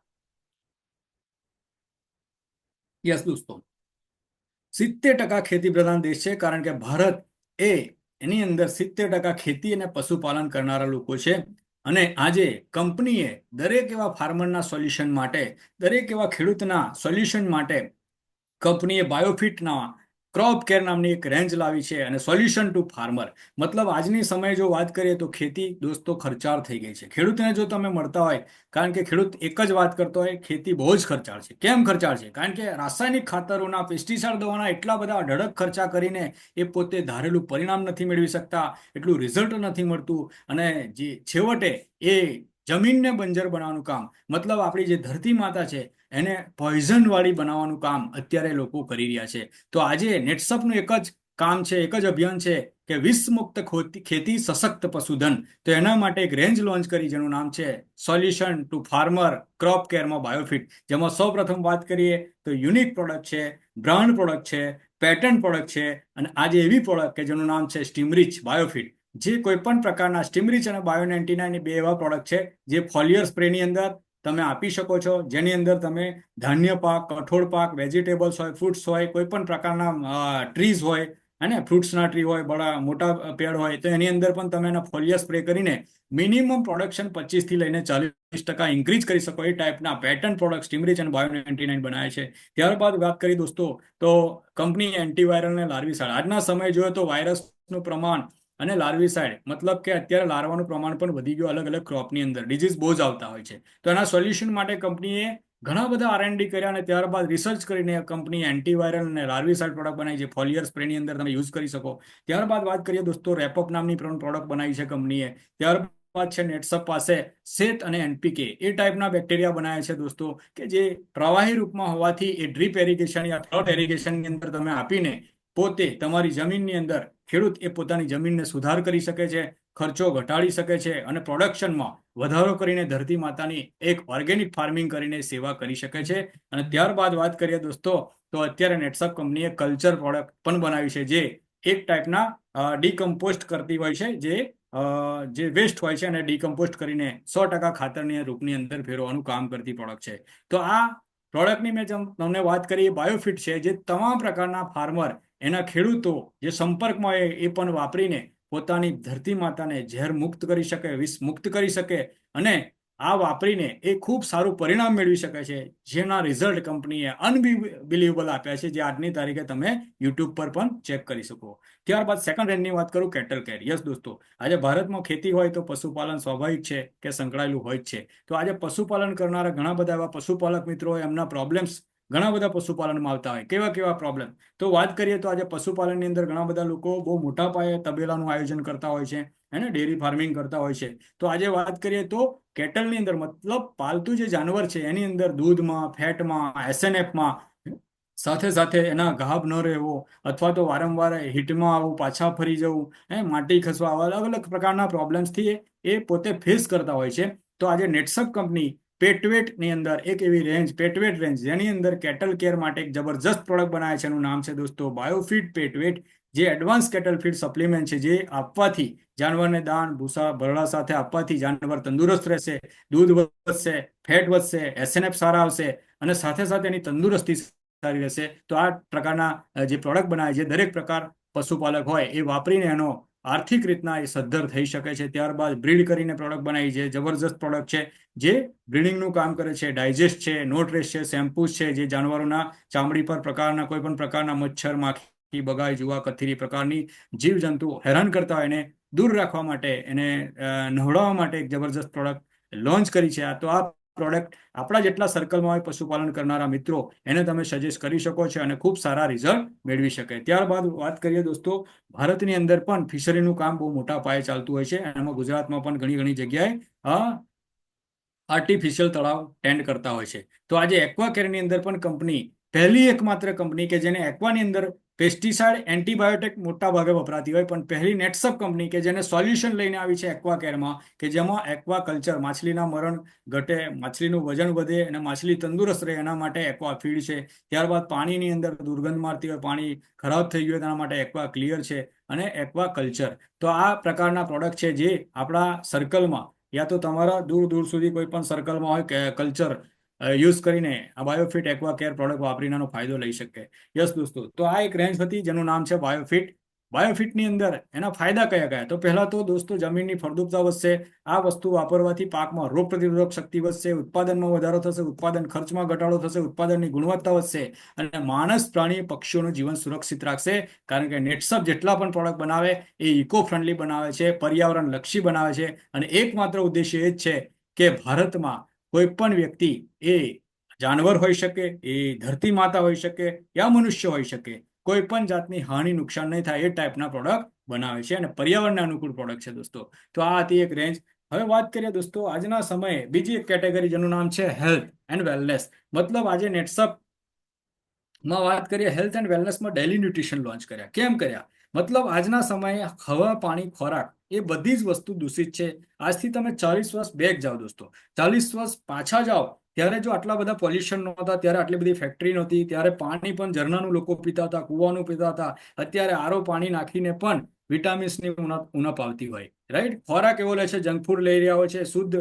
યસ દોસ્તો, 70% ખેતી પ્રધાન દેશ છે, કારણ કે ભારત એની અંદર 70% ખેતી અને પશુપાલન કરનારા લોકો છે. અને આજે કંપનીએ દરેક એવા ફાર્મરના સોલ્યુશન માટે, દરેક એવા ખેડૂતના સોલ્યુશન માટે કંપનીએ બાયોફિટના ક્રોપ કેર નામની એક રેન્જ લાવી છે અને સોલ્યુશન ટુ ફાર્મર. મતલબ આજની સમયે જો વાત કરીએ તો ખેતી દોસ્તો ખર્ચાળ થઈ ગઈ છે. ખેડૂતને જો તમે મળતા હોય, કારણ કે ખેડૂત એક જ વાત કરતો હોય, ખેતી બહુ જ ખર્ચાળ છે. કેમ ખર્ચાળ છે? કારણ કે રાસાયણિક ખાતરોના, પેસ્ટિસાઇડ દવાના એટલા બધા અઢળક ખર્ચા કરીને એ પોતે ધારેલું પરિણામ નથી મેળવી શકતા, એટલું રિઝલ્ટ નથી મળતું અને જે છેવટે એ જમીનને બંજર બનાવવાનું કામ, મતલબ આપણી જે ધરતી માતા છે એને પોઈઝન વાળી બનાવવાનું કામ અત્યારે લોકો કરી રહ્યા છે. તો આજે નેટસપનું એક જ કામ છે, એક જ અભિયાન છે કે વિષમુક્ત ખેતી સશક્ત પશુધન. તો એના માટે એક રેન્જ લોન્ચ કરી જેનું નામ છે સોલ્યુશન ટુ ફાર્મર ક્રોપ કેરમાં બાયોફિટ. જેમાં સૌ પ્રથમ વાત કરીએ તો યુનિક પ્રોડક્ટ છે, બ્રાન્ડ પ્રોડક્ટ છે, પેટર્ન પ્રોડક્ટ છે, અને આજે એવી પ્રોડક્ટ કે જેનું નામ છે સ્ટીમરીચ બાયોફિટ. જે કોઈ પણ પ્રકારના સ્ટીમરીચ અને બાયો 99 બે એવા પ્રોડક્ટ છે જે ફોલિયર સ્પ્રેની અંદર તમે આપી શકો છો, જેની અંદર તમે ધાન્ય પાક, કઠોળ પાક, વેજીટેબલ્સ હોય, ફ્રૂટ્સ હોય, કોઈ પણ પ્રકારના ટ્રીઝ હોય, અને ફ્રૂટ્સના ટ્રી હોય, બડા મોટા પેડ હોય, તો એની અંદર પણ તમે એના ફોલિયર સ્પ્રે કરીને મિનિમમ પ્રોડક્શન 25 થી લઈને 40% ઇન્ક્રીઝ કરી શકો એ ટાઈપના પેટર્ન પ્રોડક્ટ સ્ટીમરીચ અને બાયો 99 બનાવે છે. ત્યારબાદ વાત કરી દોસ્તો તો કંપની એન્ટીવાયરલ ને લાર્વિસાઇડ. આજના સમય જોઈએ તો વાયરસનું પ્રમાણ અને લાર્વિસાઇડ મતલબ કે અત્યારે લાર્વાનું પ્રમાણ પણ વધી ગયું અલગ અલગ ક્રોપની અંદર. ડિઝીઝ બહુ જ આવતા હોય છે. તો એના સોલ્યુશન માટે કંપનીએ ઘણા બધા R&D કર્યા અને ત્યારબાદ રિસર્ચ કરીને કંપની એન્ટીવાયરલ અને લાર્વિસાઇડ પ્રોડક્ટ બનાવી છે. ફોલિયર સ્પ્રેની અંદર તમે યુઝ કરી શકો. ત્યારબાદ વાત કરીએ દોસ્તો રેપઅપ નામની પ્રોડક્ટ બનાવી છે કંપનીએ. ત્યારબાદ છે નેટસપ પાસે શેત અને એનપીકે એ ટાઈપના બેક્ટેરિયા બનાવ્યા છે દોસ્તો, કે જે પ્રવાહી રૂપમાં હોવાથી એ ડ્રીપ એરિગેશન યા ફ્લોટ એરિગેશનની અંદર તમે આપીને પોતે તમારી જમીનની અંદર ખેડૂત એ પોતાની જમીનને સુધાર કરી શકે છે, ખર્ચો ઘટાડી શકે છે, અને પ્રોડક્શનમાં વધારો કરીને ધરતી માતાની એક ઓર્ગેનિક ફાર્મિંગ કરીને સેવા કરી શકે છે. અને ત્યારબાદ વાત કરીએ દોસ્તો તો અત્યારે નેટસપ કંપનીએ કલ્ચર પ્રોડક્ટ પણ બનાવી છે, જે એક ટાઈપના ડીકમ્પોસ્ટ કરતી હોય છે, જે વેસ્ટ હોય છે અને ડીકમ્પોસ્ટ કરીને 100% ખાતરની રૂપની અંદર ફેરવવાનું કામ કરતી પ્રોડક્ટ છે. તો આ પ્રોડક્ટની મેં તમને વાત કરી એ બાયોફિટ છે, જે તમામ પ્રકારના ફાર્મર એના ખેડૂતો જે સંપર્કમાં હોય એ પણ વાપરીને પોતાની ધરતી માતાને ઝેર મુક્ત કરી શકે, વિષ મુક્ત કરી શકે, અને આ વાપરીને એ ખૂબ સારું પરિણામ મેળવી શકે છે, જેના રિઝલ્ટ કંપનીએ અનબિલિવેબલ આપ્યા છે, જે આજની તારીખે તમે યુટ્યુબ પર પણ ચેક કરી શકો. ત્યારબાદ સેકન્ડ રેન્જની વાત કરું, કેટલ કેર. યસ દોસ્તો, આજે ભારતમાં ખેતી હોય તો પશુપાલન સ્વાભાવિક છે કે સંકળાયેલું હોય જ છે. તો આજે પશુપાલન કરનારા ઘણા બધા એવા પશુપાલક મિત્રો હોય, એમના પ્રોબ્લેમ્સ ઘણા બધા પશુપાલનમાં આવતા હોય. કેવા કેવા પ્રોબ્લેમ? તો વાત કરીએ તો આજે પશુપાલનની અંદર ઘણા બધા લોકો બહુ મોટા પાયે તબેલાનું આયોજન કરતા હોય છે, એને ડેરી ફાર્મિંગ કરતા હોય છે. તો આજે વાત કરીએ તો કેટલની અંદર મતલબ પાલતુ જે જાનવર છે એની અંદર દૂધમાં, ફેટમાં, એસએનએફમાં, સાથે સાથે એના ગાભ ન રહેવો, અથવા તો વારંવાર હીટમાં આવવું, પાછા ફરી જવું, માટી ખસવા, આવા અલગ અલગ પ્રકારના પ્રોબ્લેમ્સથી એ પોતે ફેસ કરતા હોય છે. તો આજે નેટસપ કંપની પેટવેટની અંદર એક એવી રેન્જ, પેટવેટ રેન્જ, જેની અંદર કેટલ કેર માટે એક જબરજસ્ત પ્રોડક્ટ બનાવે છે. એનું નામ છે દોસ્તો બાયોફિટ પેટવેટ, જે એડવાન્સ કેટલ ફીડ સપ્લિમેન્ટ છે, જે આપવાથી જાનવરને દાણ, ભૂસા, ભરડા સાથે આપવાથી જાનવર તંદુરસ્ત રહેશે, દૂધ વધશે, ફેટ વધશે, એસએનએફ સારા આવશે, અને સાથે સાથે એની તંદુરસ્તી સારી રહેશે. તો આ પ્રકારના જે પ્રોડક્ટ બનાવે છે, દરેક પ્રકાર પશુપાલક હોય એ વાપરીને એનો આર્થિક રીતના એ સદ્ધર થઈ શકે છે. ત્યારબાદ બ્રીડ કરીને પ્રોડક્ટ બનાવી છે, જબરજસ્ત પ્રોડક્ટ છે, જે બ્રીડિંગનું કામ કરે છે. ડાયજેસ્ટ છે, નો ટ્રેસ છે, શેમ્પૂઝ છે, જે જાનવરોના ચામડી પર પ્રકારના કોઈ પણ પ્રકારના મચ્છર, માખી, બગાઈ, જુવા, કથીરી પ્રકારની જીવજંતુ હેરાન કરતા હોય એને દૂર રાખવા માટે, એને નવડાવવા માટે એક જબરજસ્ત પ્રોડક્ટ લોન્ચ કરી છે. તો આ પ્રોડક્ટ આપણા જેટલા સર્કલમાં હોય પશુપાલન કરનારા મિત્રો, એને તમે સજેસ્ટ કરી શકો છો અને ખૂબ સારા રિઝલ્ટ મેળવી શકે. ત્યારબાદ વાત કરીએ દોસ્તો, ભારતની અંદર પણ ફિશરીનું કામ બહુ મોટા પાયે ચાલતું હોય છે. એમાં ગુજરાતમાં પણ ઘણી ઘણી જગ્યાએ આર્ટિફિશિયલ તળાવ ટેન્ડ કરતા હોય છે. તો આજે એક્વા કેરની અંદર પણ કંપની પહેલી એકમાત્ર કંપની કે જેને એક્વાની અંદર પેસ્ટિસાઇડ, એન્ટીબાયોટિક મોટા ભાગે વપરાતી હોય, પણ પહેલી નેટસપ કંપની કે જેને સોલ્યુશન લઈને આવી છે એક્વા કેરમાં, કે જેમાં એક્વા કલ્ચર, માછલીના મરણ ઘટે, માછલીનું વજન વધે અને માછલી તંદુરસ્ત રહે એના માટે એક્વા ફીડ છે. ત્યારબાદ પાણીની અંદર દુર્ગંધ મારતી હોય, પાણી ખરાબ થઈ ગયું તેના માટે એક્વા ક્લિયર છે, અને એક્વા કલ્ચર. તો આ પ્રકારના પ્રોડક્ટ છે જે આપણા સર્કલમાં યા તો તમારા દૂર દૂર સુધી કોઈ પણ સર્કલમાં હોય કે કલ્ચર યુઝ કરીને આ બાયોફિટ એક્વા કેર પ્રોડક્ટ વાપરીને આનો ફાયદો લઈ શકે. યસ દોસ્તો, તો આ એક રેન્જ હતી જેનું નામ છે બાયોફિટ. બાયોફિટની અંદર એના ફાયદા કયા કયા? તો પહેલા તો દોસ્તો જમીનની ફળદ્રુપતા વધશે. આ વસ્તુ વાપરવાથી પાકમાં રોગ પ્રતિરોધક શક્તિ વધશે, ઉત્પાદનમાં વધારો થશે, ઉત્પાદન ખર્ચમાં ઘટાડો થશે, ઉત્પાદનની ગુણવત્તા વધશે, અને માણસ, પ્રાણી, પક્ષીઓનું જીવન સુરક્ષિત રાખશે. કારણ કે નેટસપ જેટલા પણ પ્રોડક્ટ બનાવે એ ઇકો ફ્રેન્ડલી બનાવે છે, પર્યાવરણ લક્ષી બનાવે છે, અને એકમાત્ર ઉદ્દેશ્ય એ જ છે કે ભારતમાં કોઈ પણ વ્યક્તિ, એ જાનવર હોઈ શકે, એ ધરતી માતા હોઈ શકે, યા મનુષ્ય હોઈ શકે, કોઈ પણ જાતની હાનિ, નુકસાન નહીં થાય એ ટાઈપના પ્રોડક્ટ બનાવે છે, અને પર્યાવરણને અનુકૂળ પ્રોડક્ટ છે દોસ્તો. તો આ હતી એક રેન્જ. હવે વાત કરીએ દોસ્તો આજના સમયે બીજી એક કેટેગરી જેનું નામ છે હેલ્થ એન્ડ વેલનેસ. મતલબ આજે નેટસપ માં વાત કરીએ હેલ્થ એન્ડ વેલનેસમાં ડેલી ન્યુટ્રિશન લોન્ચ કર્યા. કેમ કર્યા? મતલબ આજના સમયે હવા, પાણી, ખોરાક એ બધી જ વસ્તુ દૂષિત છે. આજથી તમે 40 વર્ષ બેક જાઓ દોસ્તો, 40 વર્ષ પાછા જાઓ ત્યારે જો આટલા બધા પોલ્યુશન નહોતા, ત્યારે આટલી બધી ફેક્ટરી નહોતી, ત્યારે પાણી પણ ઝરણાનું લોકો પીતા હતા, કૂવાનું પીતા હતા. અત્યારે આરો પાણી નાખીને પણ વિટામિન્સની ઉણપ આવતી હોય, રાઈટ. ખોરાક એવો લે છે, જંક ફૂડ લઈ રહ્યા હોય છે, શુદ્ધ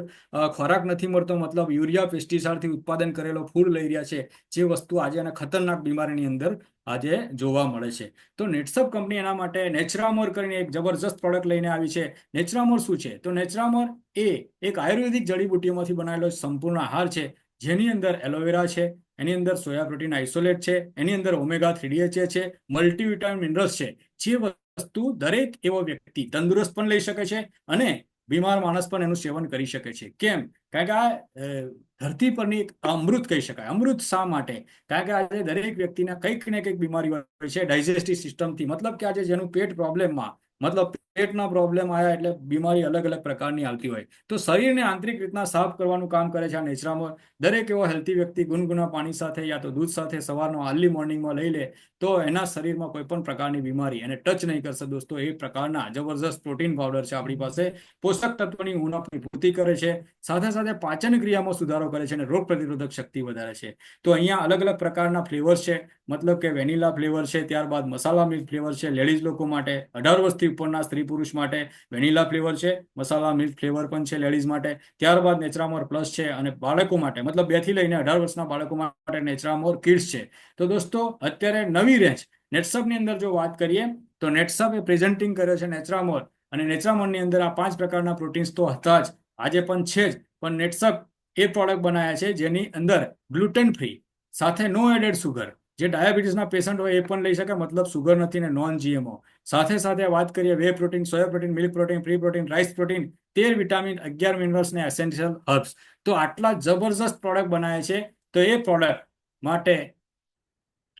ખોરાક નથી મળતો, મતલબ યુરિયા પેસ્ટિસાઇડથી ઉત્પાદન કરેલો ફૂડ લઈ રહ્યા છે, જે વસ્તુ આજે અને ખતરનાક બીમારીની અંદર આજે જોવા મળે છે. તો નેટસપ કંપની એના માટે નેચરામોર કરીને એક જબરજસ્ત પ્રોડક્ટ લઈને આવી છે. નેચરામોર શું છે? તો નેચરામોર એ એક આયુર્વેદિક જડીબુટ્ટીઓમાંથી બનાવેલો સંપૂર્ણ આહાર છે, જેની અંદર એલોવેરા છે, એની અંદર સોયા પ્રોટીન આઇસોલેટ છે, એની અંદર omega-3 DHA છે, મલ્ટીવિટામિન મિનરલ્સ છે, જે વસ્તુ દરેક એવો વ્યક્તિ તંદુરસ્ત પણ લઈ શકે છે અને બીમાર માણસ પણ એનું સેવન કરી શકે છે. કેમ? કારણ કે આ ધરતી પરની એક અમૃત કહી શકાય. અમૃત શા માટે? કારણ કે આજે દરેક વ્યક્તિને કંઈક ને કંઈક બીમારી હોય છે ડાયજેસ્ટિવ સિસ્ટમથી, મતલબ કે આજે જેનું પેટ પ્રોબ્લેમમાં, મતલબ પેટના પ્રોબ્લેમ આવ્યા એટલે બીમારી અલગ અલગ પ્રકારની આવતી હોય, તો શરીરને આંતરિક રીતના સાફ કરવાનું કામ કરે છે આ નેચરામોર. દરેક એવો હેલ્ધી વ્યક્તિ ગુનગુના પાણી સાથે યા તો દૂધ સાથે સવારનો અર્લી મોર્નિંગમાં લઈ લે તો એના શરીરમાં કોઈ પણ પ્રકારની બીમારી એને ટચ નહીં કરશે દોસ્તો. એ પ્રકારના જબરજસ્ત પ્રોટીન પાવડર છે આપણી પાસે. પોષક તત્વોની ઉણપની પૂર્તિ કરે છે, સાથે સાથે પાચન ક્રિયામાં સુધારો કરે છે અને રોગ પ્રતિરોધક શક્તિ વધારે છે. તો અહીંયા અલગ અલગ પ્રકારના ફ્લેવર્સ છે, મતલબ કે વેનીલા ફ્લેવર છે, ત્યારબાદ મસાલા મિલ્ક ફ્લેવર છે લેડીઝ લોકો માટે, 18 વર્ષથી ઉપરના સ્ત્રી પુરુષ માટે વેનીલા ફ્લેવર છે, મસાલા મિલ્ક ફ્લેવર પણ છે લેડીઝ માટે. ત્યારબાદ નેચરામોર પ્લસ છે અને બાળકો માટે, મતલબ 2 થી લઈને 18 વર્ષના બાળકો માટે નેચરામોર કિડ્સ છે. તો દોસ્તો અત્યારે નવી રેન્જ નેટસપની અંદર જો વાત કરીએ તો નેટસપ એ પ્રેઝન્ટિંગ કર્યો છે નેચરામોર, અને નેચરામોરની અંદર આ 5 પ્રકારના પ્રોટીન્સ તો હતા જ, આજે પણ છે જ, પણ નેટસપ એ પ્રોડક્ટ બનાવ્યા છે જેની અંદર ગ્લુટેન ફ્રી સાથે નો એડેડ સુગર, જે ડાયાબિટીસના પેશન્ટ હોય એ પણ લઈ શકે, મતલબ સુગર નથી ને નોન GMO. સાથે સાથે વાત કરીએ way protein, soya protein, milk protein, pre protein, rice protein, 13 vitamin, 11 minerals ને એસેન્શિયલ હર્બ્સ. તો આટલા જબરજસ્ત પ્રોડક્ટ બનાવે છે. તો એ પ્રોડક્ટ માટે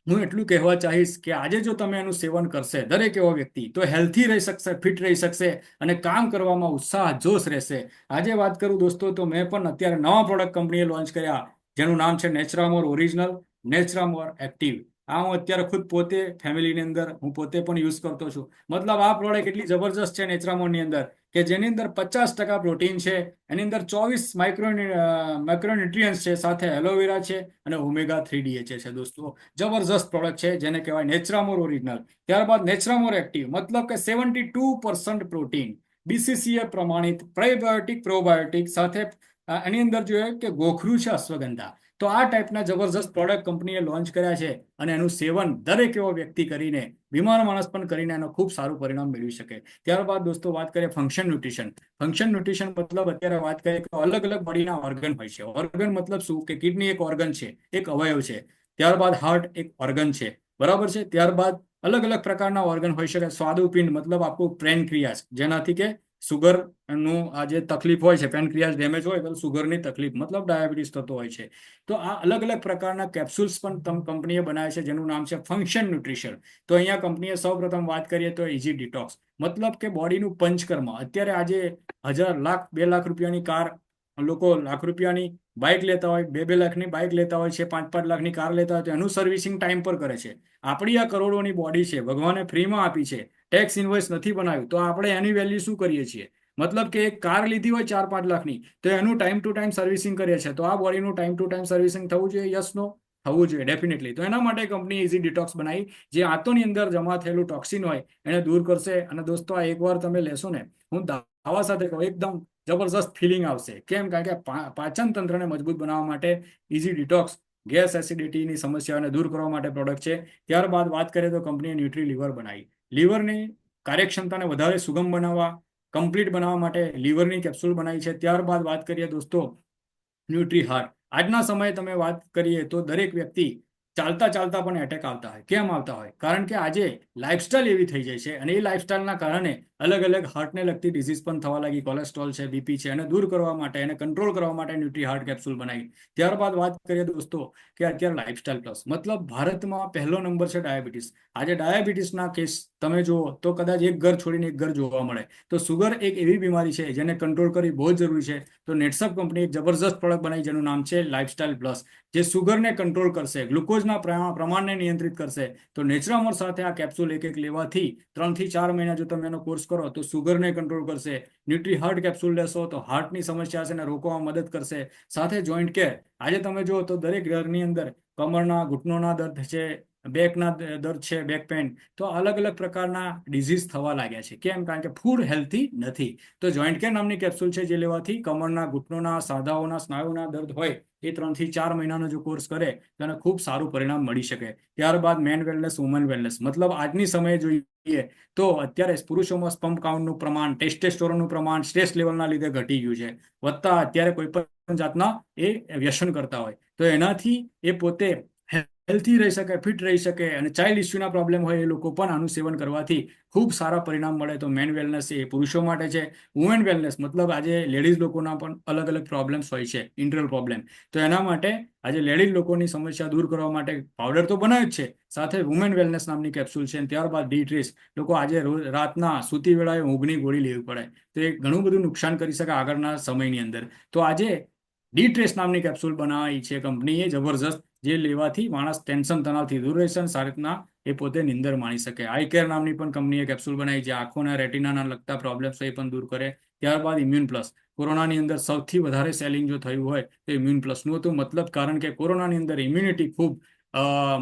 હું એટલું કહેવા ચાહીશ કે આજે જો તમે એનું સેવન કરશે દરેક એવો વ્યક્તિ, તો હેલ્થી રહી શકશે, ફિટ રહી શકશે અને કામ કરવામાં ઉત્સાહ જોશ રહેશે. આજે વાત કરું દોસ્તો તો મેં પણ અત્યારે નવા પ્રોડક્ટ કંપનીએ લોન્ચ કર્યા, જેનું નામ છે નેચરામોર ઓરિજિનલ, નેચરામોર એક્ટિવ. આ હું અત્યારે ખુદ પોતે ફેમિલીની અંદર હું પોતે પણ યુઝ કરતો છું. મતલબ આ પ્રોડક્ટ એટલી જબરજસ્ત છે નેચરામોરની અંદર કે જેની અંદર 50% પ્રોટીન છે, એની અંદર 24 માઇક્રોન્યુટ્રિયન્ટ્સ છે, સાથે એલોવેરા છે અને omega-3 DHA છે દોસ્તો. જબરજસ્ત પ્રોડક્ટ છે જેને કહેવાય નેચરામોર ઓરિજિનલ. ત્યારબાદ નેચરામોર એક્ટિવ, મતલબ કે 72% પ્રોટીન, BCCA પ્રમાણિત, પ્રેબાયોટિક, પ્રોબાયોટિક, સાથે એની અંદર જોઈએ કે ગોખરું છે અશ્વગંધા. તો આ ટાઈપના જબરજસ્ત પ્રોડક્ટ કંપનીએ લોન્ચ કર્યા છે અને એનું સેવન દરેક એવો વ્યક્તિ કરીને, બીમાર માણસ પણ કરીને એનો ખૂબ સારું પરિણામ મેળવી શકે. ત્યારબાદ દોસ્તો વાત કરીએ ફંક્શન ન્યુટ્રિશન. ફંક્શન ન્યુટ્રિશન મતલબ અત્યારે વાત કરીએ કે અલગ અલગ બોડીના ઓર્ગન હોય છે. ઓર્ગન મતલબ શું? કે કિડની એક ઓર્ગન છે, એક અવયવ છે. ત્યારબાદ હાર્ટ એક ઓર્ગન છે, બરાબર છે. ત્યારબાદ અલગ અલગ પ્રકારના ઓર્ગન હોઈ શકે. સ્વાદુપિંડ મતલબ આપણું પેનક્રિયાસ, જેનાથી કે સુગર નું આ જે તકલીફ હોય છે, પેનક્રિયાસ ડેમેજ હોય તો સુગરની તકલીફ, મતલબ ડાયાબિટીસ થતો હોય છે. તો આ અલગ અલગ પ્રકારના કેપ્સ્યુલ્સ પણ કંપનીએ બનાવ્યા છે જેનું નામ છે ફંક્શન ન્યુટ્રિશન. તો અહીંયા કંપનીએ સૌપ્રથમ વાત કરીએ તો ઇઝી ડિટોક્સ, મતલબ કે બોડીનું પંચકર્મ. અત્યારે આજે 1000, લાખ, 2 લાખ રૂપિયાની કાર, લોકો લાખ રૂપિયાની બાઇક લેતા હોય, 2-2 લાખની બાઇક લેતા હોય છે, 5-5 લાખની કાર લેતા હોય, તો એનું સર્વિસિંગ ટાઈમ પર કરે છે. આપણી આ કરોડોની બોડી છે, ભગવાને ફ્રીમાં આપી છે, ટેક્સ ઇન્વોઇસ નથી બનાવ્યું, તો આપણે એની વેલ્યુ શું કરીએ છીએ? મતલબ કે એક કાર લીધી હોય 4-5 લાખની, તો એનું ટાઈમ ટુ ટાઈમ સર્વિસિંગ કરીએ છીએ. તો આ બોડીનું ટાઈમ ટુ ટાઈમ સર્વિસિંગ થવું જોઈએ, યસ નો? થવું જોઈએ ડેફિનેટલી. તો એના માટે કંપની ઇઝી ડિટોક્સ બનાવી, જે આંતોની અંદર જમા થયેલું ટોક્સિન હોય એને દૂર કરશે. અને દોસ્તો આ એકવાર તમે લેશો ને, હું દાવા સાથે કહું, એકદમ જબરજસ્ત ફિલિંગ આવશે. કેમ? કારણ કે પાચન તંત્રને મજબૂત બનાવવા માટે ઇઝી ડિટોક્સ ગેસ એસિડિટીની સમસ્યાઓને દૂર કરવા માટે પ્રોડક્ટ છે. ત્યારબાદ વાત કરીએ તો કંપનીએ ન્યુટ્રી લીવર બનાવી. લીવરની કાર્યક્ષમતાને વધારે સુગમ બનાવવા, કમ્પ્લીટ બનાવવા માટે લીવરની કેપ્સ્યુલ બનાવી છે. ત્યારબાદ વાત કરીએ દોસ્તો ન્યુટ્રી હાર્ટ. આજના સમયે તમે વાત કરીએ તો દરેક વ્યક્તિ ચાલતા ચાલતા પણ એટેક આવતા હોય. કેમ આવતા હોય? કારણ કે આજે લાઇફસ્ટાઇલ એવી થઈ જાય છે અને એ લાઇફસ્ટાઇલના કારણે અલગ અલગ હાર્ટને લગતી ડિઝીઝ પણ થવા લાગી, કોલેસ્ટ્રોલ છે, બીપી છે, એને દૂર કરવા માટે, એને કંટ્રોલ કરવા માટે ન્યુટ્રી હાર્ટ કેપ્સ્યુલ બનાવી. ત્યારબાદ વાત કરીએ દોસ્તો કે અત્યારે લાઇફસ્ટાઇલ પ્લસ, મતલબ ભારતમાં પહેલો નંબર છે ડાયાબિટીસ. આજે ડાયાબિટીસના કેસ તમે જુઓ તો કદાચ એક ઘર છોડીને એક ઘર જોવા મળે. તો સુગર એક એવી બીમારી છે જેને કંટ્રોલ કરવી બહુ જ જરૂરી છે. તો નેટસપ કંપની એક જબરજસ્ત પ્રોડક્ટ બનાવી જેનું નામ છે લાઇફસ્ટાઇલ પ્લસ, જે સુગરને કંટ્રોલ કરશે, ગ્લુકોઝના પ્રમાણને નિયંત્રિત કરશે. તો નેચરામર સાથે આ કેપ્સ્યુલ એક એક લેવાથી 3 થી 4 મહિના જો તમે એનો કોર્સ કરો તો સુગરને કંટ્રોલ કરશે. ન્યુટ્રી હાર્ટ કેપ્સ્યુલ લેશો તો હાર્ટની સમસ્યા છે ને રોકવામાં મદદ કરશે. સાથે જોઈન્ટ કેર, આજે તમે જુઓ તો દરેક ઘરની અંદર કમરના ઘૂંટણોના દર્દ છે, બેકના દર્દ છે, બેક પેન, તો અલગ અલગ પ્રકારના ડિઝીઝ થવા લાગ્યા છે. કેમ? કારણ કે ફૂડ હેલ્થી નથી. તો જોઈન્ટ કેર નામની કેપ્સ્યુલ છે જે લેવાથી કમરના ઘૂંટણોના સાંધાઓના સ્નાયુના દર્દ હોય એ 3 થી 4 મહિનાનો જો કોર્સ કરે તો એને ખૂબ સારું પરિણામ મળી શકે. ત્યારબાદ મેન વેલનેસ, વુમન વેલનેસ, મતલબ આજની સમયે જોઈએ તો અત્યારે પુરુષોમાં સ્પર્મ કાઉન્ટનું પ્રમાણ, ટેસ્ટેસ્ટોરોનનું પ્રમાણ સ્ટ્રેસ લેવલના લીધે ઘટી ગયું છે. વધતા અત્યારે કોઈ પણ જાતના એ વ્યસન કરતા હોય તો એનાથી એ પોતે હેલ્થી રહી શકે, ફિટ રહી શકે, અને ચાઇલ્ડ ઇસ્યુના પ્રોબ્લેમ હોય એ લોકો પણ આનું સેવન કરવાથી ખૂબ સારા પરિણામ મળે. તો મેન વેલનેસ એ પુરુષો માટે છે. વુમેન વેલનેસ મતલબ આજે લેડીઝ લોકોના પણ અલગ અલગ પ્રોબ્લેમ્સ હોય છે, ઇન્ટરનલ પ્રોબ્લેમ. તો એના માટે આજે લેડીઝ લોકોની સમસ્યા દૂર કરવા માટે પાવડર તો બનાવે જ છે, સાથે વુમેન વેલનેસ નામની કેપ્સ્યુલ છે. ત્યારબાદ ડી-ટ્રેસ, લોકો આજે રાતના સૂતી વેળાએ ઊંઘની ગોળી લેવી પડે તો એ ઘણું બધું નુકસાન કરી શકે આગળના સમયની અંદર. તો આજે ડી-ટ્રેસ નામની કેપ્સ્યુલ બનાવી છે કંપનીએ જબરજસ્ત, જે લેવાથી માણસ ટેન્શન તણાવથી દૂર રહેશે અને સારી રીતના એ પોતે નિંદર માણી શકે. આઈ કેર નામની પણ કંપનીએ કેપ્સ્યુલ બનાવી છે, આંખોના રેટિનાના લગતા પ્રોબ્લેમ્સ એ પણ દૂર કરે. ત્યારબાદ ઇમ્યુન પ્લસ, કોરોનાની અંદર સૌથી વધારે સેલિંગ જો થયું હોય તો ઇમ્યુન પ્લસનું હતું. મતલબ કારણ કે કોરોનાની અંદર ઇમ્યુનિટી ખૂબ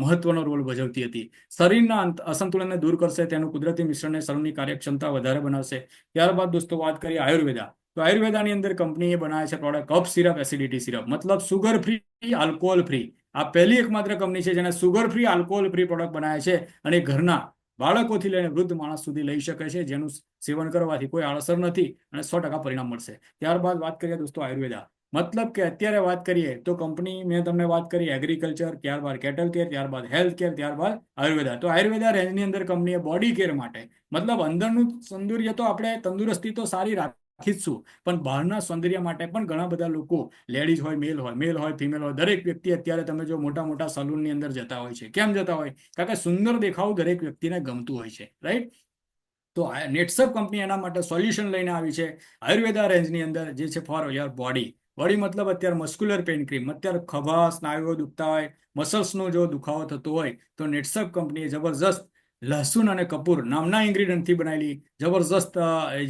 મહત્વનો રોલ ભજવતી હતી. શરીરના અસંતુલનને દૂર કરશે, તેનું કુદરતી મિશ્રણને શરીરની કાર્યક્ષમતા વધારે બનાવશે. ત્યારબાદ દોસ્તો વાત કરીએ આયુર્વેદા, તો આયુર્વેદાની અંદર કંપનીએ બનાવે છે product cough syrup, acidity syrup, મતલબ સુગર ફ્રી, આલ્કોહોલ ફ્રી. આ પહેલી એકમાત્ર કંપની છે જેને sugar free, alcohol free product બનાવે છે અને ઘરના બાળકોથી લઈને વૃદ્ધ માણસ સુધી લઈ શકે છે, જેનું સેવન કરવાથી કોઈ આડઅસર નથી અને 100% પરિણામ મળશે. ત્યારબાદ વાત કરીએ દોસ્તો આયુર્વેદા, મતલબ કે અત્યારે વાત કરીએ તો કંપની મેં તમને વાત કરી એગ્રીકલ્ચર, ત્યારબાદ કેટલ કેર, ત્યારબાદ હેલ્થ કેર, ત્યારબાદ આયુર્વેદા. તો આયુર્વેદા રેન્જની અંદર કંપનીએ બોડી કેર માટે, મતલબ અંદરનું સૌંદર્ય તો આપણે તંદુરસ્તી તો સારી રાખી જ છું, પણ બહારના સૌંદર્ય માટે પણ ઘણા બધા લોકો, લેડીઝ હોય, મેલ હોય, ફિમેલ હોય, દરેક વ્યક્તિ અત્યારે તમે જો મોટા મોટા સલૂનની અંદર જતા હોય છે. કેમ જતા હોય? કારણ કે સુંદર દેખાવ દરેક વ્યક્તિને ગમતું હોય છે, રાઈટ? તો નેટસપ કંપની એના માટે સોલ્યુશન લઈને આવી છે આયુર્વેદા રેન્જની અંદર, જે છે ફોર યોર બોડી. મતલબ અત્યારે મસ્ક્યુલર પેઇન ક્રીમ, અત્યારે ખભા સ્નાયુઓ દુખતા હોય, મસલ્સનો જો દુખાવો થતો હોય તો નેટસપ કંપનીએ જબરજસ્ત લહસુન અને કપૂર નામના ઇન્ગ્રીડિયન્ટથી બનાવેલી જબરજસ્ત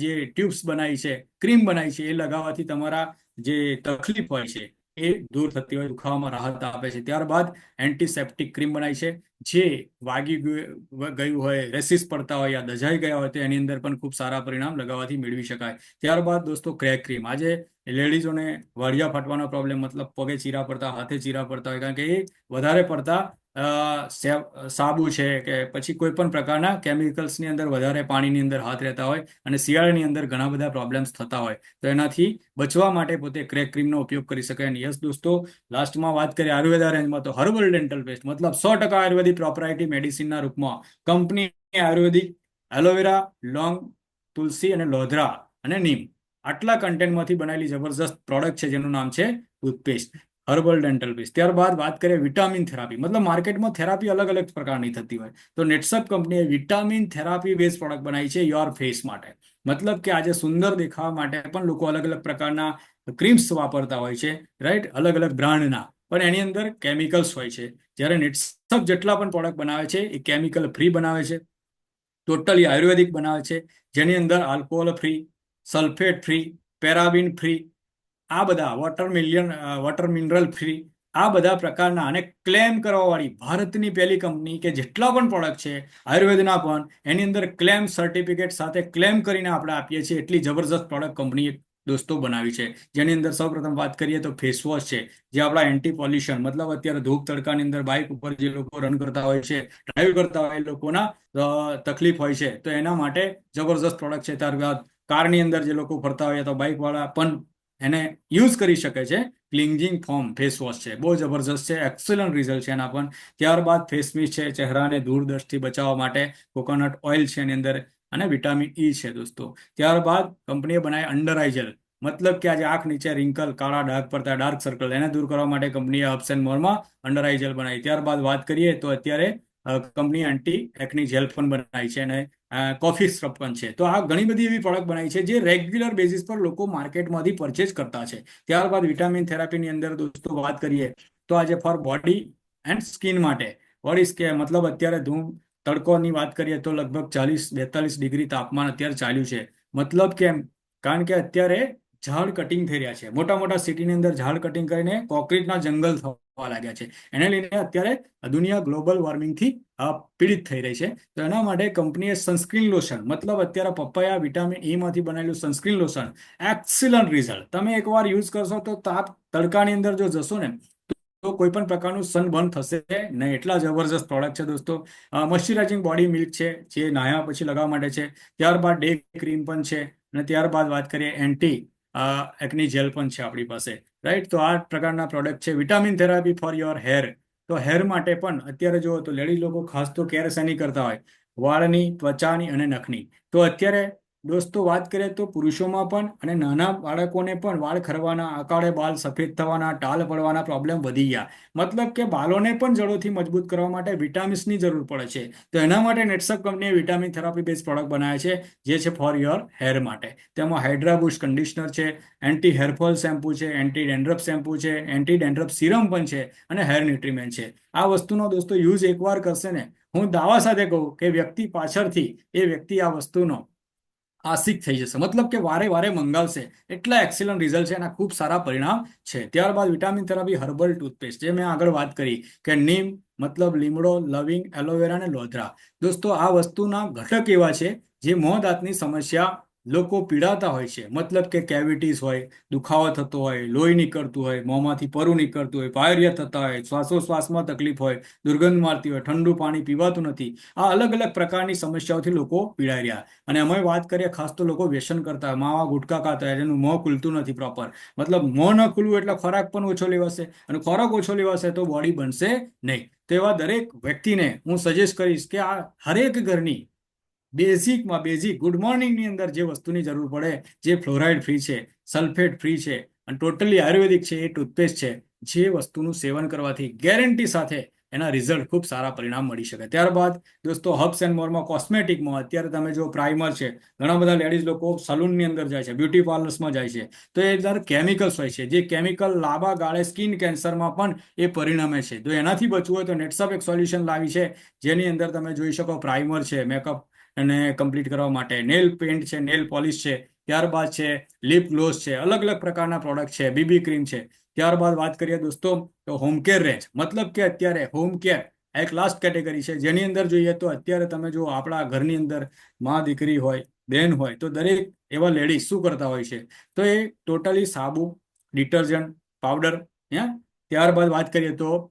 જે ટ્યુબ્સ બનાવી છે, ક્રીમ બનાવી છે, એ લગાવવાથી તમારા જે તકલીફ હોય છે એ દૂર થતી હોય, દુખાવામાં રાહત આપે છે. ત્યારબાદ એન્ટીસેપ્ટિક ક્રીમ બનાવી છે, જે વાગી ગયું હોય, રેસિસ પડતા હોય યા દઝાઈ ગયા હોય તો એની અંદર પણ ખૂબ સારા પરિણામ લગાવવાથી મેળવી શકાય. ત્યારબાદ દોસ્તો ક્રેક ક્રીમ, આજે લેડીઝોને વાળિયા ફાટવાનો પ્રોબ્લેમ, મતલબ પગે ચીરા પડતા, હાથે ચીરા પડતા હોય, કારણ કે એ વધારે પડતા સાબુ છે કે પછી કોઈ પણ પ્રકારના કેમિકલ્સની અંદર વધારે પાણીની અંદર હાથ રહેતા હોય અને શિયાળાની અંદર ઘણા બધા પ્રોબ્લેમ્સ થતા હોય, તો એનાથી બચવા માટે પોતે ક્રેક ક્રીમનો ઉપયોગ કરી શકાય. અને યસ દોસ્તો, લાસ્ટમાં વાત કરીએ આયુર્વેદા રેન્જમાં તો હર્બલ ડેન્ટલ પેસ્ટ, મતલબ 100% આયુર્વેદિક પ્રોપરાઇટી મેડિસિનના રૂપમાં કંપની આયુર્વેદિક એલોવેરા, લોંગ, તુલસી અને લોધરા અને નીમ આટલા કન્ટેન્ટમાંથી બનાવેલી જબરજસ્ત પ્રોડક્ટ છે જેનું નામ છે ટૂથપેસ્ટ, હર્બલ ડેન્ટલ પેસ્ટ. ત્યારબાદ વાત કરીએ વિટામિન થેરાપી, મતલબ માર્કેટમાં થેરાપી અલગ અલગ પ્રકારની થતી હોય, તો નેટસપ કંપનીએ વિટામિન થેરાપી બેઝ પ્રોડક્ટ બનાવી છે યોર ફેસ માટે. મતલબ કે આજે સુંદર દેખાવા માટે પણ લોકો અલગ અલગ પ્રકારના ક્રીમ્સ વાપરતા હોય છે, રાઈટ, અલગ અલગ બ્રાન્ડના, પણ એની અંદર કેમિકલ્સ હોય છે. જ્યારે નેટસપ જેટલા પણ પ્રોડક્ટ બનાવે છે એ કેમિકલ ફ્રી બનાવે છે, ટોટલી આયુર્વેદિક બનાવે છે, જેની અંદર alcohol free, sulphate free, પેરાબિન free, આ બધા વોટર મિનરલ ફ્રી, આ બધા પ્રકારના, અને ક્લેમ કરવાવાળી ભારતની પહેલી કંપની કે જેટલા પણ પ્રોડક્ટ છે આયુર્વેદના પણ એની અંદર ક્લેમ સર્ટિફિકેટ સાથે ક્લેમ કરીને આપણે આપીએ છીએ. એટલી જબરજસ્ત પ્રોડક્ટ કંપનીએ દોસ્તો બનાવી છે, જેની અંદર સૌપ્રથમ વાત કરીએ તો ફેસ વોશ છે, જે આપણા એન્ટી પોલ્યુશન, મતલબ અત્યારે ધૂપ તડકાની અંદર બાઇક ઉપર જે લોકો રન કરતા હોય છે, ડ્રાઈવ કરતા હોય, એ લોકોના તકલીફ હોય છે, તો એના માટે જબરજસ્ત પ્રોડક્ટ છે. ત્યારબાદ કારની અંદર જે લોકો ફરતા હોય તો બાઇક વાળા પણ એને યુઝ કરી શકે છે. ક્લિન્જિંગ ફોર્મ ફેસ વોશ છે, બહુ જબરજસ્ત છે, એક્સલન્ટ રિઝલ્ટ છે એના પણ. ત્યારબાદ ફેસ મિસ્ટ છે, ચહેરાને ધૂળ ડસ્ટથી બચાવવા માટે કોકોનટ ઓઇલ છે એની અંદર, અને વિટામિન ઈ છે દોસ્તો. ત્યારબાદ કંપનીએ બનાવી અંડર આઈ જેલ, મતલબ કે આજે આંખ નીચે રિંકલ, કાળા ડાઘ પડતા, ડાર્ક સર્કલ, એને દૂર કરવા માટે કંપનીએ હબ્સ એન્ડ મોરમાં અંડર આઈ જેલ બનાવી. ત્યારબાદ વાત કરીએ તો અત્યારે કંપની એન્ટી એકની જેલ પણ બનાવી છે અને કોફી સ્ક્રબ પણ છે. તો આ ઘણી બધી એવી પ્રોડક્ટ બનાવી છે જે રેગ્યુલર બેઝિસ પર લોકો માર્કેટમાંથી પરચેઝ કરતા છે. ત્યારબાદ વિટામિન થેરાપીની અંદર દોસ્તો વાત કરીએ તો આજે ફોર બોડી એન્ડ સ્કિન માટે, બોડી સ્કેર મતલબ અત્યારે ધૂમ તડકોની વાત કરીએ તો લગભગ 40-42 ડિગ્રી તાપમાન અત્યારે ચાલ્યું છે. મતલબ કેમ? કારણ કે અત્યારે ઝાડ કટિંગ થઈ રહ્યા છે. મોટા મોટા સિટીની અંદર ઝાડ કટિંગ કરીને કોન્ક્રીટના જંગલ થવા લાગ્યા છે. એને લઈને અત્યારે દુનિયા ગ્લોબલ વોર્મિંગથી પીડિત થઈ રહી છે. તો એના માટે કંપનીએ સનસ્ક્રીન લોશન, મતલબ અત્યારે પપૈયા વિટામિન ઈ માંથી બનેલું સનસ્ક્રીન લોશન, એક્સિલન્ટ રિઝલ્ટ. તમે એકવાર યુઝ કરશો તો તાપ તડકાની અંદર જો જશો ને તો કોઈ પણ પ્રકારનું સનબર્ન થશે નહીં. એટલા જબરજસ્ત પ્રોડક્ટ છે દોસ્તો. મોઇશ્ચરાઇઝિંગ બોડી મિલ્ક છે જે નાહ્યા પછી લગાવવા માટે છે. ત્યારબાદ ડે ક્રીમ પણ છે અને ત્યારબાદ વાત કરીએ એન્ટી એકની જેલ પણ છે આપણી પાસે, રાઈટ. તો આ પ્રકારના પ્રોડક્ટ છે. Vitamin therapy for your hair, તો હેર માટે પણ અત્યારે જુઓ તો લેડીઝ લોકો ખાસ તો કેર શેની કરતા હોય? વાળની, ત્વચાની અને નખની. તો અત્યારે દોસ્તો વાત કરીએ તો પુરુષોમાં પણ અને નાના બાળકોને પણ વાળ ખરવાના, અકાળે બાલ સફેદ થવાના, ટાલ પડવાના પ્રોબ્લેમ વધી ગયા. મતલબ કે બાલોને પણ જડોથી મજબૂત કરવા માટે વિટામિન્સની જરૂર પડે છે. તો એના માટે નેટસપ કંપનીએ વિટામિન થેરાપી બેઝ પ્રોડક્ટ બનાવ્યા છે જે છે ફોર યોર હેર માટે. તેમાં હાઇડ્રા બુસ્ટ કન્ડિશનર છે, એન્ટી હેરફોલ શેમ્પુ છે, એન્ટી ડેન્ડ્રફ શેમ્પુ છે, એન્ટી ડેન્ડ્રફ સિરમ પણ છે અને હેર ન્યુટ્રીમેન્ટ છે. આ વસ્તુનો દોસ્તો યુઝ એકવાર કરશે ને, હું દાવા સાથે કહું કે વ્યક્તિ પાછળથી એ વ્યક્તિ આ વસ્તુનો આશિક થઈ જશે. મતલબ કે વારે વારે મંગાવશે. એટલા એક્સિલન્ટ રિઝલ્ટ છે અને ખૂબ સારા પરિણામ છે. ત્યારબાદ વિટામિન થેરાપી હર્બલ ટૂથપેસ્ટ, જે મેં આગળ વાત કરી કે નીમ મતલબ લીમડો, લવિંગ, એલોવેરા અને લોધરા. દોસ્તો આ વસ્તુના ઘટક એવા છે જે મોં દાંતની સમસ્યા લોકો પીડાતા હોય છે. મતલબ કે કેવિટીઝ હોય, દુખાવો થતો હોય, લોહી નીકળતું હોય, મોંમાંથી પરુ નીકળતું હોય, પાયરિયા થતા હોય, શ્વાસોશ્વાસમાં તકલીફ હોય, દુર્ગંધ મારતી હોય, ઠંડુ પાણી પીવાતું નથી, આ અલગ અલગ પ્રકારની સમસ્યાઓથી લોકો પીડાઈ રહ્યા. અને અમે વાત કરીએ ખાસ તો લોકો વ્યસન કરતા હોય, માવા ગુટકા ખાતા હોય, જેનું મોં ખુલતું નથી પ્રોપર. મતલબ મોં ન ખુલવું એટલે ખોરાક પણ ઓછો લેવાશે અને ખોરાક ઓછો લેવાશે તો બોડી બનશે નહીં. તો એવા દરેક વ્યક્તિને હું સજેસ્ટ કરીશ કે આ હરેક ઘરની બેઝિકમાં બેઝિક ગુડ મોર્નિંગની અંદર જે વસ્તુની જરૂર પડે, જે ફ્લોરાઇડ ફ્રી છે, સલ્ફેટ ફ્રી છે અને ટોટલી આયુર્વેદિક છે, એ ટૂથપેસ્ટ છે, જે વસ્તુનું સેવન કરવાથી ગેરંટી સાથે એના રિઝલ્ટ ખૂબ સારા પરિણામ મળી શકે. ત્યારબાદ દોસ્તો હબ્સ એન્ડ મોરમાં કોસ્મેટિકમાં અત્યારે તમે જો પ્રાઇમર છે, ઘણા બધા લેડીઝ લોકો સલૂનની અંદર જાય છે, બ્યુટી પાર્લર્સમાં જાય છે, તો એ અંદર કેમિકલ્સ હોય છે, જે કેમિકલ લાંબા ગાળે સ્કિન કેન્સરમાં પણ એ પરિણમે છે. તો એનાથી બચવું હોય તો નેટસપ એક સોલ્યુશન લાવી છે જેની અંદર તમે જોઈ શકો પ્રાઇમર છે મેકઅપ અને કમ્પ્લીટ કરવા માટે, નેલ પેન્ટ છે, નેલ પોલિશ છે, ત્યારબાદ છે લિપ ગ્લોસ છે, અલગ અલગ પ્રકારના પ્રોડક્ટ છે, બીબી ક્રીમ છે. ત્યારબાદ વાત કરીએ દોસ્તો તો હોમ કેર રેન્જ, મતલબ કે અત્યારે હોમ કેર એક લાસ્ટ કેટેગરી છે જેની અંદર જોઈએ તો અત્યારે તમે જો આપણા ઘરની અંદર માં દીકરી હોય, બેન હોય, તો દરેક એવા લેડીઝ શું કરતા હોય છે? તો એ ટોટલી સાબુ, ડિટર્જન્ટ, પાવડર, ત્યારબાદ વાત કરીએ તો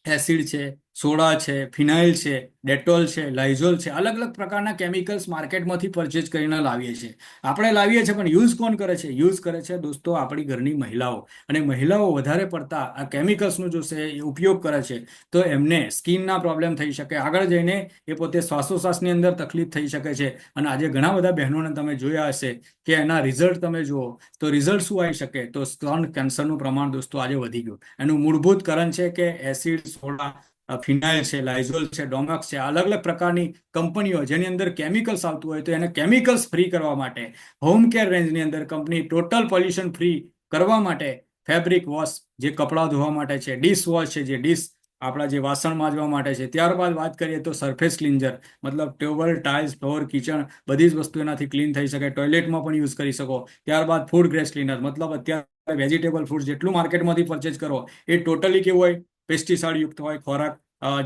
એસિડ છે, સોડા છે, ફિનાઇલ છે, ડેટોલ છે, લાઇઝોલ છે, અલગ અલગ પ્રકારના કેમિકલ્સ માર્કેટમાંથી પરચેઝ કરીને લાવીએ છીએ. આપણે લાવીએ છીએ પણ યુઝ કોણ કરે છે? યુઝ કરે છે દોસ્તો આપણી ઘરની મહિલાઓ. અને મહિલાઓ વધારે પડતા આ કેમિકલ્સનો જો છે એ ઉપયોગ કરે છે તો એમને સ્કિનના પ્રોબ્લેમ થઈ શકે, આગળ જઈને એ પોતે શ્વાસોશ્વાસની અંદર તકલીફ થઈ શકે છે. અને આજે ઘણા બધા બહેનોને તમે જોયા હશે કે એના રિઝલ્ટ તમે જુઓ તો રિઝલ્ટ શું આવી શકે? તો સ્તન કેન્સરનું પ્રમાણ દોસ્તો આજે વધી ગયું. એનું મૂળભૂત કારણ છે કે એસિડ, સોડા, ફિનાઇલ છે, લાઇઝોલ છે, ડોમેક્સ છે, અલગ અલગ પ્રકારની કંપનીઓ જેની અંદર કેમિકલ્સ આવતું હોય તો એને કેમિકલ્સ ફ્રી કરવા માટે હોમ કેર રેન્જની અંદર કંપની ટોટલ પોલ્યુશન ફ્રી કરવા માટે ફેબ્રિક વોશ જે કપડાં ધોવા માટે છે, ડિશ વોશ છે જે ડિશ આપણા જે વાસણ માંજવા માટે છે, ત્યારબાદ વાત કરીએ તો સરફેસ ક્લિન્ઝર, મતલબ ટેબલ, ટાઇલ્સ, ફ્લોર, કિચન બધી જ વસ્તુ એનાથી ક્લીન થઈ શકે, ટોયલેટમાં પણ યુઝ કરી શકો. ત્યારબાદ ફૂડ ગ્રેસ ક્લીનર, મતલબ અત્યારે વેજીટેબલ ફૂડ જેટલું માર્કેટમાંથી પરચેઝ કરો એ ટોટલી કેવું હોય? પેસ્ટિસાઇડ યુક્ત હોય. ખોરાક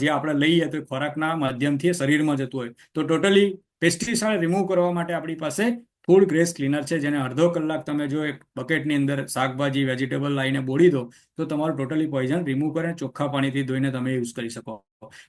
જે આપણે લઈએ તો ખોરાકના માધ્યમથી શરીરમાં જતું હોય, તો ટોટલી પેસ્ટિસાઇડ રિમૂવ કરવા માટે આપણી પાસે ફૂડ ગ્રેસ ક્લીનર છે, જેને અડધો કલાક તમે જો એક બકેટની અંદર શાકભાજી, વેજીટેબલ લાવીને બોળી દો તો તમારું ટોટલી પોઈઝન રિમૂવ કરે, ચોખ્ખા પાણીથી ધોઈને તમે યુઝ કરી શકો.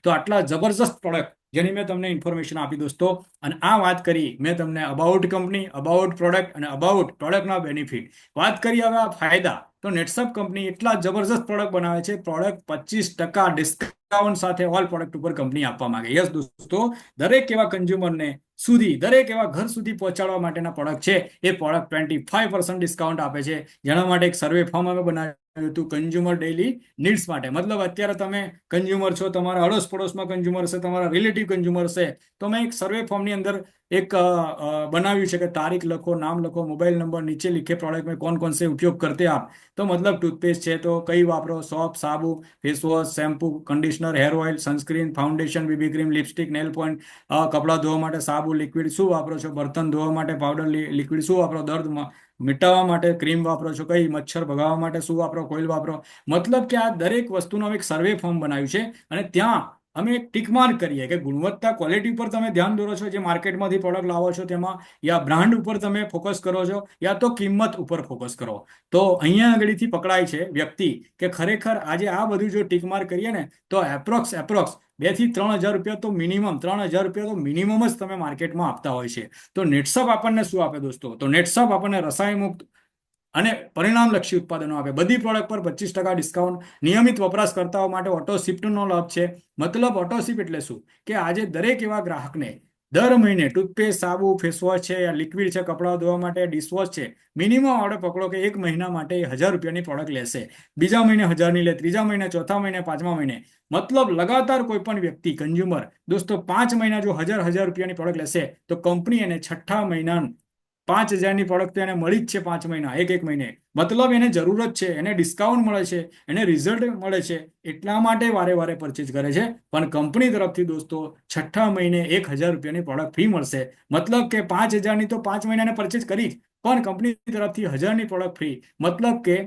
તો આટલા જબરજસ્ત પ્રોડક્ટ જેની મેં તમને ઇન્ફોર્મેશન આપી દોસ્તો, અને આ વાત કરી મેં તમને અબાઉટ કંપની, અબાઉટ પ્રોડક્ટ અને અબાઉટ પ્રોડક્ટના બેનિફિટ. વાત કરી હવે આ ફાયદા, તો નેટસપ કંપની એટલા જબરજસ્ત પ્રોડક્ટ બનાવે છે, પ્રોડક્ટ 25% ડિસ્કાઉન્ટ સાથે ઓલ પ્રોડક્ટ ઉપર કંપની આપવા માંગે. યસ દોસ્તો, દરેક એવા કન્ઝ્યુમરને સુધી દરેક એવા ઘર સુધી પહોંચાડવા માટેના પ્રોડક્ટ છે. એ પ્રોડક્ટ 25% ડિસ્કાઉન્ટ આપે છે, જેના માટે એક સર્વે ફોર્મ અમે બનાવ્યું હતું કન્ઝ્યુમર ડેઇલી નીડ્સ માટે. મતલબ અત્યારે તમે કન્ઝ્યુમર છો, તમારા અડોશ પડોશમાં કન્ઝ્યુમર છે, તમારા રિલેટિવ કન્ઝ્યુમર છે, તો મેં એક સર્વે ફોર્મની અંદર એક બનાવ્યું છે કે તારીખ લખો, નામ લખો, મોબાઈલ नंबर, नीचे लिखे प्रोडक्ट में कौन कौन से उपयोग करते हैं आप. तो मतलब टूथपेस्ट है तो कई वापरो, सोप, साबु, face wash, shampoo, conditioner, hair oil, sunscreen, foundation, BB cream, lipstick, nail point, कपड़ा धोवा माटे साबु लिक्विड શું વાપરો છો, બર્તન ધોવા માટે પાવડર લિક્વિડ શું વાપરો, દર્દ મિટાવવા માટે ક્રીમ વાપરો છો, કઈ મચ્છર ભગાવવા માટે શું વાપરો, કોઇલ વાપરો. મતલબ કે આ દરેક વસ્તુનો એક સર્વે ફોર્મ બનાવ્યું છે અને ત્યાં અમે એક ટીક માર્ક કરીએ કે ગુણવત્તા, ક્વોલિટી પર તમે ધ્યાન દોરો છો જે માર્કેટમાંથી પ્રોડક્ટ લાવો છો તેમાં, યા બ્રાન્ડ ઉપર તમે ફોકસ કરો છો, યા તો કિંમત ઉપર ફોકસ કરો. તો અહીંયા આગળથી પકડાય છે વ્યક્તિ કે ખરેખર આજે આ બધું જો ટીક માર્ક કરીએ ને તો એપ્રોક્સ 2 થી 3 હજાર રૂપિયા તો મિનિમમ 3 હજાર રૂપિયા તો મિનિમમ જ તમે માર્કેટમાં આપતા હોય છે. તો નેટસપ આપણને શું આપે દોસ્તો? તો નેટસપ આપણને રસાયણ મુક્ત અને પરિણામલક્ષી ઉત્પાદનો આપે. બધી પ્રોડક્ટ પર 25% ડિસ્કાઉન્ટ, નિયમિત વપરાશકર્તાઓ માટે ઓટો શિફ્ટનો લાભ છે. મતલબ ઓટો શિફ્ટ એટલે શું કે આજે દરેક એવા ગ્રાહકને દર મહિને ટૂથપેસ્ટ, સાબુ, ફેસવોશ છે, યા લિક્વિડ છે, કપડાં ધોવા માટે ડિશવોશ છે, મિનિમમ આપણે પકડો કે 1 મહિના માટે 1000 રૂપિયાની પ્રોડક્ટ લેશે. બીજા મહિને 1000ની લે, ત્રીજા મહિને, ચોથા મહિને, પાંચમા મહિને. મતલબ લગાતાર કોઈ પણ વ્યક્તિ કન્ઝ્યુમર દોસ્તો 5 મહિના જો 1000 રૂપિયાની પ્રોડક્ટ લેશે તો કંપની એને છઠ્ઠા મહિના 5000ની પ્રોડક્ટ એને મળી જ છે 5 મહિના, એક મહિને. મતલબ એને જરૂરત છે, એને ડિસ્કાઉન્ટ મળે છે, એને રિઝલ્ટ મળે છે, એટલા માટે વારે વારે પરચેજ કરે છે. પણ કંપની તરફથી દોસ્તો છઠ્ઠા મહિને 1000 રૂપિયાની પ્રોડક્ટ ફ્રી મળશે. મતલબ કે 5000ની તો 5 મહિનાને પરચેજ કરી જ, પણ કંપની તરફથી 1000ની પ્રોડક્ટ ફ્રી. મતલબ કે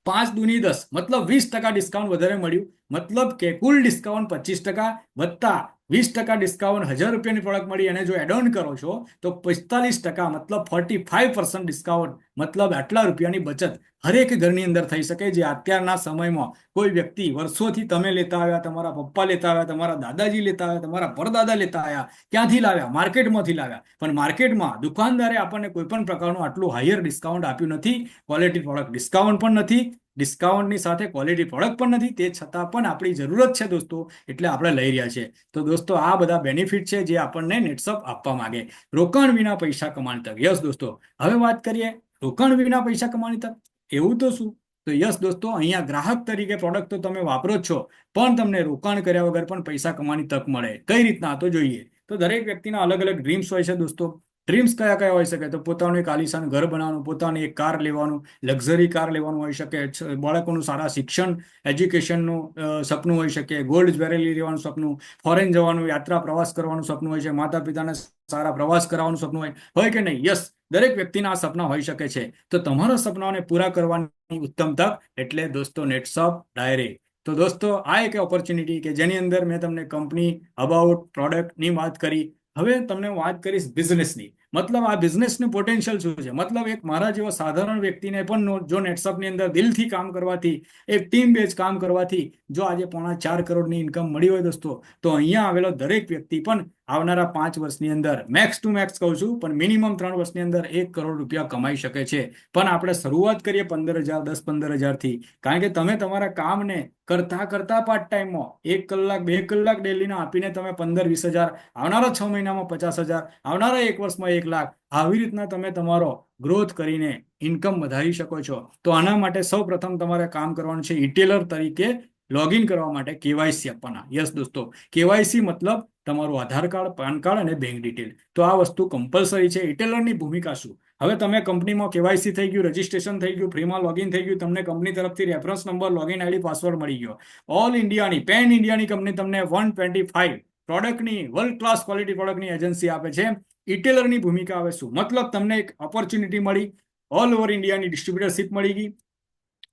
5 દુની 10, મતલબ 20% ડિસ્કાઉન્ટ વધારે મળ્યું. મતલબ કે કુલ ડિસ્કાઉન્ટ 25% વત્તા 20% ડિસ્કાઉન્ટ 1000 રૂપિયાની પ્રોડક્ટ મળી અને જો એડ ઓન કરો છો તો 45%, મતલબ 45% ડિસ્કાઉન્ટ. મતલબ આટલા રૂપિયાની બચત હરેક ઘરની અંદર થઈ શકે. જે અત્યારના સમયમાં કોઈ વ્યક્તિ વર્ષોથી તમે લેતા આવ્યા, તમારા પપ્પા લેતા આવ્યા, તમારા દાદાજી લેતા આવ્યા, તમારા પરદાદા લેતા આવ્યા, ક્યાંથી લાવ્યા? માર્કેટમાંથી લાવ્યા. પણ માર્કેટમાં દુકાનદારે આપણને કોઈ પણ પ્રકારનું આટલું હાયર ડિસ્કાઉન્ટ આપ્યું નથી. ક્વોલિટી પ્રોડક્ટ ડિસ્કાઉન્ટ પણ નથી, ડિસ્કાઉન્ટની સાથે ક્વોલિટી પ્રોડક્ટ પણ નથી. તે છતાં પણ આપણી જરૂરત છે દોસ્તો, એટલે આપણે લઈ રહ્યા છે. તો દોસ્તો આ બધા બેનિફિટ છે જે આપણને નેટસપ આપવા માંગે. રોકાણ વિના પૈસા કમાવાની તક. યસ દોસ્તો, હવે વાત કરીએ રોકાણ વિના પૈસા કમાવાની તક. એવું તો શું? તો યસ દોસ્તો, અહીંયા ગ્રાહક તરીકે પ્રોડક્ટ તો તમે વાપરો જ છો, પણ તમને રોકાણ કર્યા વગર પણ પૈસા કમાવાની તક મળે. કઈ રીતના તો જોઈએ. તો દરેક વ્યક્તિના અલગ અલગ ડ્રીમ્સ હોય છે દોસ્તો. ડ્રીમ્સ કયા કયા હોઈ શકે? તો પોતાનું એક આલિશાન ઘર બનાવવાનું, પોતાની એક કાર લેવાનું, લક્ઝરી કાર લેવાનું હોઈ શકે, બાળકોનું સારા શિક્ષણ, એજ્યુકેશનનું સપનું હોઈ શકે, ગોલ્ડ જ્વેલરી લેવાનું સપનું, ફોરેન જવાનું, યાત્રા પ્રવાસ કરવાનું સપનું હોય છે, માતા પિતાને સારા પ્રવાસ કરાવવાનું સપનું હોય કે નહીં? યસ, દરેક વ્યક્તિના આ સપના હોઈ શકે છે. તો તમારા સપનાઓને પૂરા કરવાની ઉત્તમ તક એટલે દોસ્તો નેટસપ ડાયરી. તો દોસ્તો આ એક ઓપોર્ચ્યુનિટી કે જેની અંદર મેં તમને કંપની, અબાઉટ, પ્રોડક્ટની વાત કરી. હવે તમને વાત કરીશ બિઝનેસની. મતલબ આ બિઝનેસનું પોટેન્શિયલ શું છે? મતલબ એક મારા જેવા સાધારણ વ્યક્તિને પણ જો નેટસપની અંદર દિલથી કામ કરવાથી, એક ટીમ બેઝ કામ કરવાથી જો આજે 4.5 કરોડની ઇન્કમ મળી હોય દોસ્તો, તો અહીંયા આવેલો દરેક વ્યક્તિ પણ આવનારા 5 વર્ષની અંદર મેક્સ ટુ મેક્સ કહું છું, પણ મિનિમમ 3 વર્ષની અંદર 1 કરોડ રૂપિયા કમાઈ શકે છે. પણ આપણે શરૂઆત કરીએ 15,000, 10-15,000થી. કારણ કે તમે તમારા કામને કરતા પાર્ટ ટાઈમમાં 1 કલાક, 2 કલાક ડેલીના આપીને તમે 15-20 હજાર, આવનારા 6 મહિનામાં 50,000, આવનારા 1 વર્ષમાં 1 લાખ, આવી રીતના તમે તમારો ગ્રોથ કરીને ઇન્કમ વધારી શકો છો. તો આના માટે સૌ પ્રથમ તમારે કામ કરવાનું છે રિટેલર તરીકે લોગિન કરવા માટે કેવાયસી આપવાના. યસ દોસ્તો, કેવાયસી મતલબ તમારું આધાર કાર્ડ, પાન કાર્ડ અને બેંક ડિટેલ. તો આ વસ્તુ કમ્પલસરી છે. રિટેલરની ભૂમિકા શું? હવે તમે કંપનીમાં કેવાયસી થઈ ગયું, રજીસ્ટ્રેશન થઈ ગયું, ફ્રીમાં લોગિન થઈ ગયું, તમને કંપની તરફથી reference number, login ID, password મળી ગયો. ઓલ ઇન્ડિયાની, પેન ઇન્ડિયાની કંપની તમને 125 પ્રોડક્ટની, વર્લ્ડ ક્લાસ ક્વોલિટી પ્રોડક્ટની એજન્સી આપે છે. રિટેલરની ભૂમિકા આવે શું? મતલબ તમને એક ઓપોર્ચ્યુનિટી મળી, ઓલ ઓવર ઇન્ડિયાની ડિસ્ટ્રીબ્યુટરશીપ મળી ગઈ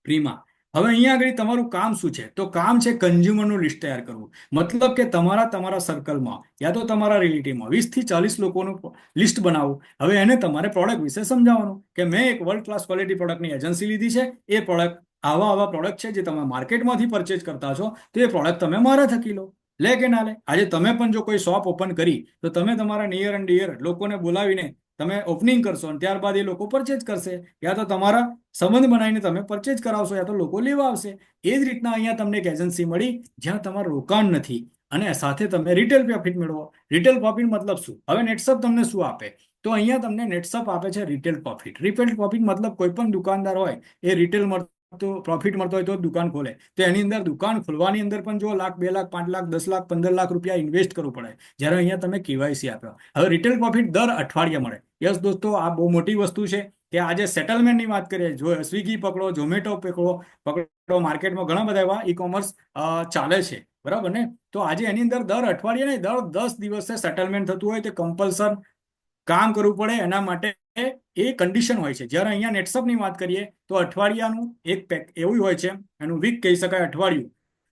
ફ્રીમાં. હવે અહીંયા આગળ તમારું કામ શું છે? તો કામ છે કન્ઝ્યુમરનું લિસ્ટ તૈયાર કરવું. મતલબ કે તમારા સર્કલમાં યા તો તમારા રિલેટિવમાં 20 થી 40 લોકોનું લિસ્ટ બનાવવું. હવે એને તમારે પ્રોડક્ટ વિશે સમજાવવાનું કે મેં એક વર્લ્ડ ક્લાસ ક્વોલિટી પ્રોડક્ટની એજન્સી લીધી છે. એ પ્રોડક્ટ આવા પ્રોડક્ટ છે જે તમે માર્કેટમાંથી પરચેજ કરતા છો, તો એ પ્રોડક્ટ તમે મારા થકી લો. લે કે ના લે? આજે તમે પણ જો કોઈ શોપ ઓપન કરી તો તમે તમારા નિયર એન્ડ ડિયર લોકોને બોલાવીને તમે ઓપનિંગ કરશો અને ત્યારબાદ એ લોકો પરચેજ કરશે, યા તો તમારા સંબંધ બનાવીને તમે પરચેજ કરાવશો, યા તો લોકો લેવા આવશે. એ જ રીતના અહીંયા તમને એક એજન્સી મળી જ્યાં તમારું રોકાણ નથી, અને સાથે તમે રિટેલ પ્રોફિટ મેળવો. રિટેલ પ્રોફિટ મતલબ શું? હવે નેટસપ તમને શું આપે? તો અહીંયા તમને નેટસપ આપે છે રિટેલ પ્રોફિટ. રિટેલ પ્રોફિટ મતલબ કોઈ પણ દુકાનદાર હોય એ રિટેલ મળતો પ્રોફિટ મળતો હોય તો દુકાન ખોલે, તો એની અંદર દુકાન ખોલવાની અંદર પણ જો લાખ, 2 લાખ, 5 લાખ, 10 લાખ, 15 લાખ રૂપિયા ઇન્વેસ્ટ કરવું પડે. જ્યારે અહીંયા તમે કેવાયસી આપ્યો. હવે રિટેલ પ્રોફિટ દર અઠવાડિયે મળે. યસ દોસ્તો, આ બહુ મોટી વસ્તુ છે કે આજે સેટલમેન્ટની વાત કરીએ, જો સ્વિગી પકડો, ઝોમેટો પકડો, માર્કેટમાં ઘણા બધા એવા ઈ કોમર્સ ચાલે છે, બરાબર ને? તો આજે એની અંદર દર અઠવાડિયે નહીં, દર 10 દિવસે સેટલમેન્ટ થતું હોય, તે કમ્પલસર કામ કરવું પડે. એના માટે એ કન્ડિશન હોય છે. જ્યારે અહીંયા નેટસપની વાત કરીએ તો અઠવાડિયાનું એક પેક એવું હોય છે, એનું વીક કહી શકાય અઠવાડિયું,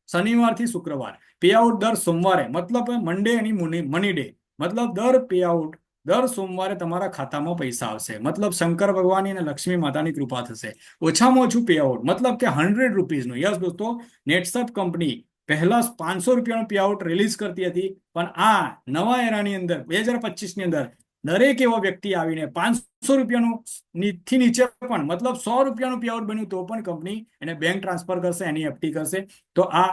શનિવારથી શુક્રવાર. પે આઉટ દર સોમવારે, મતલબ મંડે એની મની ડે, મતલબ પે આઉટ દર સોમવારે તમારા ખાતામાં પૈસા આવશે. મતલબ શંકર ભગવાનની અને લક્ષ્મી માતાની કૃપા થશે. ઓછામાં ઓછું પે આઉટ મતલબ કે 100 રૂપીઝનું. યસ દોસ્તો, નેટસપ કંપની પહેલા 500 રૂપિયાનું પે આઉટ રિલીઝ કરતી હતી, પણ આ નવા એરાની અંદર 2025 ની અંદર દરેક એવો વ્યક્તિ આવીને 500 રૂપિયાનું થી નીચે પણ, મતલબ 100 રૂપિયાનું પે આઉટ બન્યું તો પણ કંપની એને બેંક ટ્રાન્સફર કરશે, એનઈએફટી કરશે. તો આ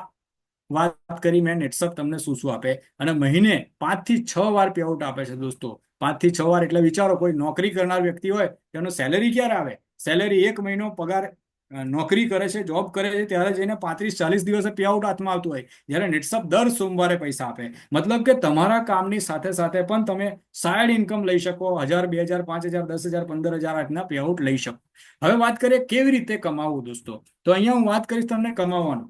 વાત કરી મેં નેટસપ તમને શું શું આપે. અને મહિને 5 થી 6 વાર પે આઉટ આપે છે દોસ્તો. 5 થી 6 વાર એટલે વિચારો, કોઈ નોકરી કરનાર વ્યક્તિ હોય તેનો સેલેરી ક્યારે આવે? સેલેરી 1 મહિનો પગાર નોકરી કરે છે, જોબ કરે છે, ત્યારે જઈને 35-40 દિવસે પે આઉટ હાથમાં આવતું હોય. જ્યારે નેટસપ દર સોમવારે પૈસા આપે. મતલબ કે તમારા કામની સાથે સાથે પણ તમે સાઈડ ઇન્કમ લઈ શકો. 1000, 2000, 5000, 10,000, 15,000 આજના પે આઉટ લઈ શકો. હવે વાત કરીએ કેવી રીતે કમાવવું દોસ્તો. તો અહીંયા હું વાત કરીશ તમને કમાવાનું.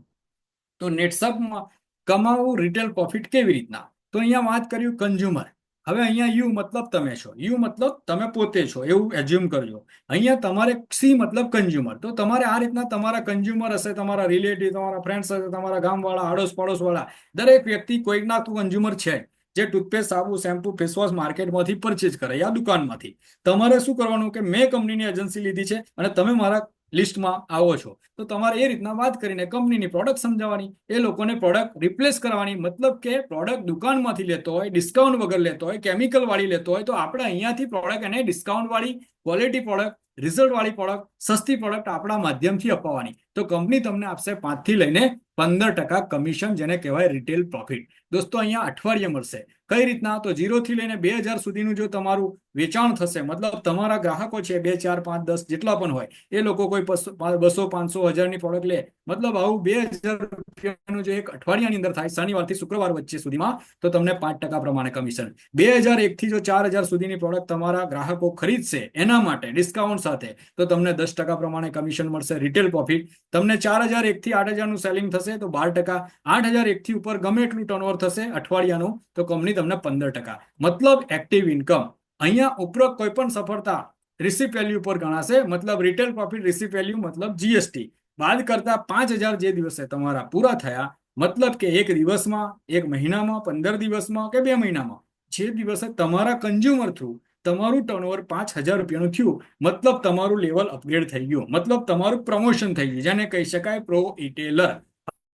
તો નેટસપમાં કમાવવું રિટેલ પ્રોફિટ કેવી રીતના? તો અહીંયા વાત કર્યું કન્ઝ્યુમર. હવે અહીંયા યુ મતલબ તમે છો, યુ મતલબ તમે પોતે છો, એવું એઝ્યુમ કરજો. અહીંયા તમારે સી મતલબ કન્ઝ્યુમર. તો તમારે આ રીતના તમારા કન્ઝ્યુમર હશે, તમારા રિલેટિવ, તમારા ફ્રેન્ડ્સ હશે, તમારા ગામવાળા, આડોશ પડોશવાળા, દરેક વ્યક્તિ કોઈકના કન્ઝ્યુમર છે, જે ટૂથપેસ્ટ, સાબુ, શેમ્પુ, ફેસવોશ માર્કેટમાંથી પરચેજ કરે યા દુકાનમાંથી. તમારે શું કરવાનું કે મેં કંપનીની એજન્સી લીધી છે અને તમે મારા લિસ્ટમાં આવો છો, તો તમારે એ રીતના વાત કરીને કંપનીની પ્રોડક્ટ સમજાવવાની, એ લોકોને પ્રોડક્ટ રિપ્લેસ કરવાની. મતલબ કે પ્રોડક્ટ દુકાનમાંથી લેતો હોય, ડિસ્કાઉન્ટ વગર લેતો હોય, કેમિકલ વાળી લેતો હોય, તો આપણે અહીંયાથી પ્રોડક્ટ એને ડિસ્કાઉન્ટ વાળી, ક્વોલિટી પ્રોડક્ટ, રિઝલ્ટ વાળી પ્રોડક્ટ, સસ્તી પ્રોડક્ટ આપણા માધ્યમથી અપાવવાની. તો કંપની તમને આપશે 5 થી લઈને 15% કમિશન, જેને કહેવાય રિટેલ પ્રોફિટ. દોસ્તો અહીંયા અઠવાડિયે મળશે. કઈ રીતના? તો 0 થી લઈને 2000 સુધીનું જો તમારું વેચાણ થશે, મતલબ તમારા ગ્રાહકો છે 2, 4, 5, 10 જેટલા પણ હોય, એ લોકો કોઈ 200, 500, 1000ની પ્રોડક્ટ લે, મતલબ આવું 2000 રૂપિયાનું જે એક અઠવાડિયાની અંદર થાય, શનિવારથી શુક્રવાર વચ્ચે સુધીમાં, તો તમને 5% પ્રમાણે કમિશન. 2001 થી જો 4000 સુધીની પ્રોડક્ટ તમારા ગ્રાહકો ખરીદશે એના માટે ડિસ્કાઉન્ટ સાથે, તો તમને 10% પ્રમાણે કમિશન મળશે રિટેલ પ્રોફિટ. તમને 4001 થી 8000નું સેલિંગ થશે તો 12%. 8001 થી ઉપર ગમે એટલું ટર્નઓવર થશે અઠવાડિયાનું, તો કંપની તમને 15%. મતલબ એક્ટિવ ઇન્કમ. અહીંયા ઉપરોક્ત કોઈ પણ સફળતા રિસીપ વેલ્યુ પર ગણાશે. મતલબ રિટેલ પ્રોફિટ રિસીપ વેલ્યુ મતલબ જીએસટી બાદ કરતા 5000 જે દિવસે તમારા પૂરા થયા, મતલબ કે એક દિવસમાં, એક મહિનામાં, 15 દિવસમાં કે 2 મહિનામાં, જે દિવસે તમારા કન્ઝ્યુમર થ્રુ તમારું ટર્નઓવર 5000 રૂપિયાનું થયું, મતલબ તમારું લેવલ અપગ્રેડ થઈ ગયું, મતલબ તમારું પ્રમોશન થઈ ગયું, જેને કહી શકાય પ્રો રિટેલર.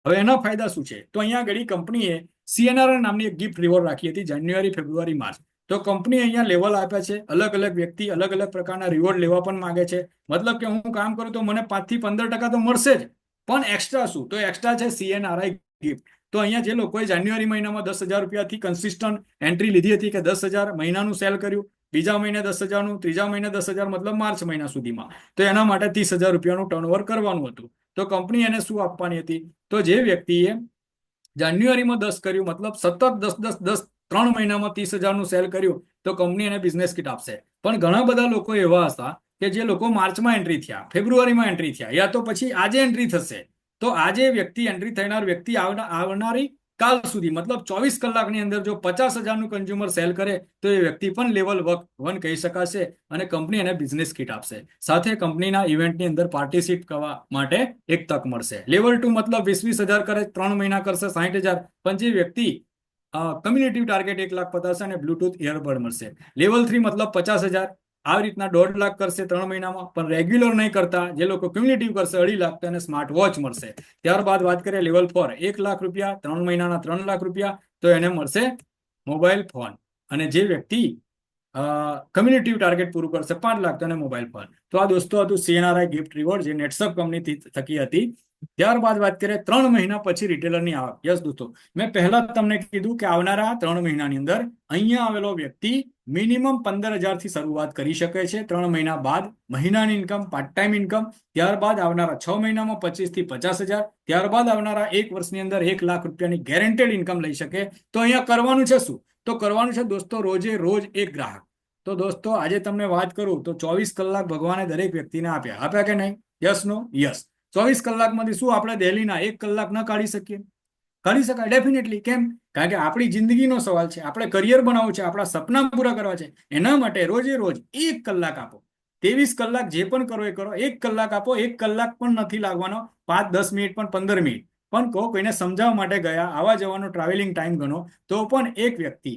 હવે એના ફાયદા શું છે? તો અહીંયા આગળ કંપનીએ CNR નામની એક ગિફ્ટ રિવોર્ડ રાખી હતી જાન્યુઆરી, ફેબ્રુઆરી, માર્ચ. તો કંપની અહીંયા લેવલ આપ્યા છે. અલગ અલગ વ્યક્તિ અલગ અલગ પ્રકારના રિવોર્ડ લેવા પણ માંગે છે. મતલબ કે હું કામ કરું તો મને 5 થી 15% તો મળશે જ, પણ એક્સ્ટ્રા શું? તો એક્સ્ટ્રા છે CNRI ગિફ્ટ. તો અહીંયા જે લોકોએ જાન્યુઆરી મહિનામાં 10,000 રૂપિયાથી કન્સિસ્ટન્ટ એન્ટ્રી લીધી હતી કે 10,000 મહિનાનું સેલ કર્યું, બીજા મહિને 10,000નું, ત્રીજા મહિને 10,000, મતલબ માર્ચ મહિના સુધીમાં, તો એના માટે 30,000 રૂપિયાનું ટર્નઓવર કરવાનું હતું. તો કંપની એને શું આપવાની હતી? તો જે વ્યક્તિએ જાન્યુઆરીમાં 10 કર્યું, મતલબ સતત 10, 3 મહિનામાં 30,000નું સેલ કર્યું, તો કંપની એને બિઝનેસ કિટ આપશે. પણ ઘણા બધા લોકો એવા હતા કે જે લોકો માર્ચમાં એન્ટ્રી થયા, ફેબ્રુઆરીમાં એન્ટ્રી થયા, યા તો પછી આજે એન્ટ્રી થશે, તો આજે વ્યક્તિ એન્ટ્રી થનાર વ્યક્તિ આવનારી કાલ સુધી, મતલબ 24 કલાકની અંદર જો 50,000નું કન્ઝ્યુમર સેલ કરે, તો એ વ્યક્તિ પણ લેવલ 1 કહી શકાશે, અને કંપની એને બિઝનેસ કિટ આપશે. સાથે કંપનીના ઇવેન્ટની અંદર પાર્ટિસિપેટ કરવા માટે એક તક મળશે. લેવલ 2 મતલબ 20,000 કરે, 3 મહિના કરશે 60,000, પણ જે વ્યક્તિ કમ્યુનિટી ટાર્ગેટ 1 લાખ પતાવશે અને બ્લુટૂથ ઇયરબડ મળશે. લેવલ 3 મતલબ 50,000, આવી રીતના 1.5 લાખ કરશે 3 મહિનામાં, પણ રેગ્યુલર નહીં કરતા જે લોકો ક્યુમ્યુલેટિવ કરશે 2.5 લાખ, તો એને સ્માર્ટ વોચ મળશે. ત્યારબાદ વાત કરીએ લેવલ 4, 1 લાખ રૂપિયા, 3 મહિનાના 3 લાખ રૂપિયા, તો એને મળશે મોબાઈલ ફોન. અને જે વ્યક્તિ કમ્યુનિટી ટાર્ગેટ પૂરું કરશે 5 લાખ તને મોબાઈલ પર. તો આ દોસ્તો હતું CNRI ગિફ્ટ રિવોર્ડ જે નેટસપ કંપની થકી હતી. ત્યારબાદ વાત કરીએ 3 મહિના પછી રિટેલરની આવક. યસ દોસ્તો, મેં પહેલા તમને કીધું કે આવનારા 3 મહિનાની અંદર અહીંયા આવેલો વ્યક્તિ મિનિમમ 15,000 થી શરૂઆત કરી શકે છે. 3 મહિના બાદ મહિનાની ઇન્કમ, પાર્ટ ટાઈમ ઇન્કમ, ત્યારબાદ આવનારા 6 મહિનામાં 25,000 થી 50,000, ત્યારબાદ આવનારા 1 વર્ષની અંદર 1 લાખ રૂપિયાની ગેરંટેડ ઇન્કમ લઈ શકે. તો અહીંયા કરવાનું છે શું? તો કરવાનું છે દોસ્તો રોજે રોજ એક ગ્રાહક. તો દોસ્તો આજે તમને વાત કરું તો 24 કલાક ભગવાને દરેક વ્યક્તિને આપ્યા કે નહીં? Yes no? યસ. 24 કલાકમાંથી શું આપણે ડેલીના 1 કલાક ન કાઢી શકીએ? કાઢી શકાય ડેફિનેટલી. કેમ? કારણ કે આપણી જિંદગીનો સવાલ છે, આપણે કરિયર બનાવવું છે, આપણા સપના પૂરા કરવા છે. એના માટે રોજે રોજ 1 કલાક આપો. 23 કલાક જે પણ કરો એ કરો, 1 કલાક આપો. 1 કલાક પણ નથી લાગવાનો, 5-10 મિનિટ પણ 15 મિનિટ પણ કહો. કોઈને સમજાવવા માટે ગયા, આવા જવાનો ટ્રાવેલિંગ ટાઈમ ગણો તો પણ એક વ્યક્તિ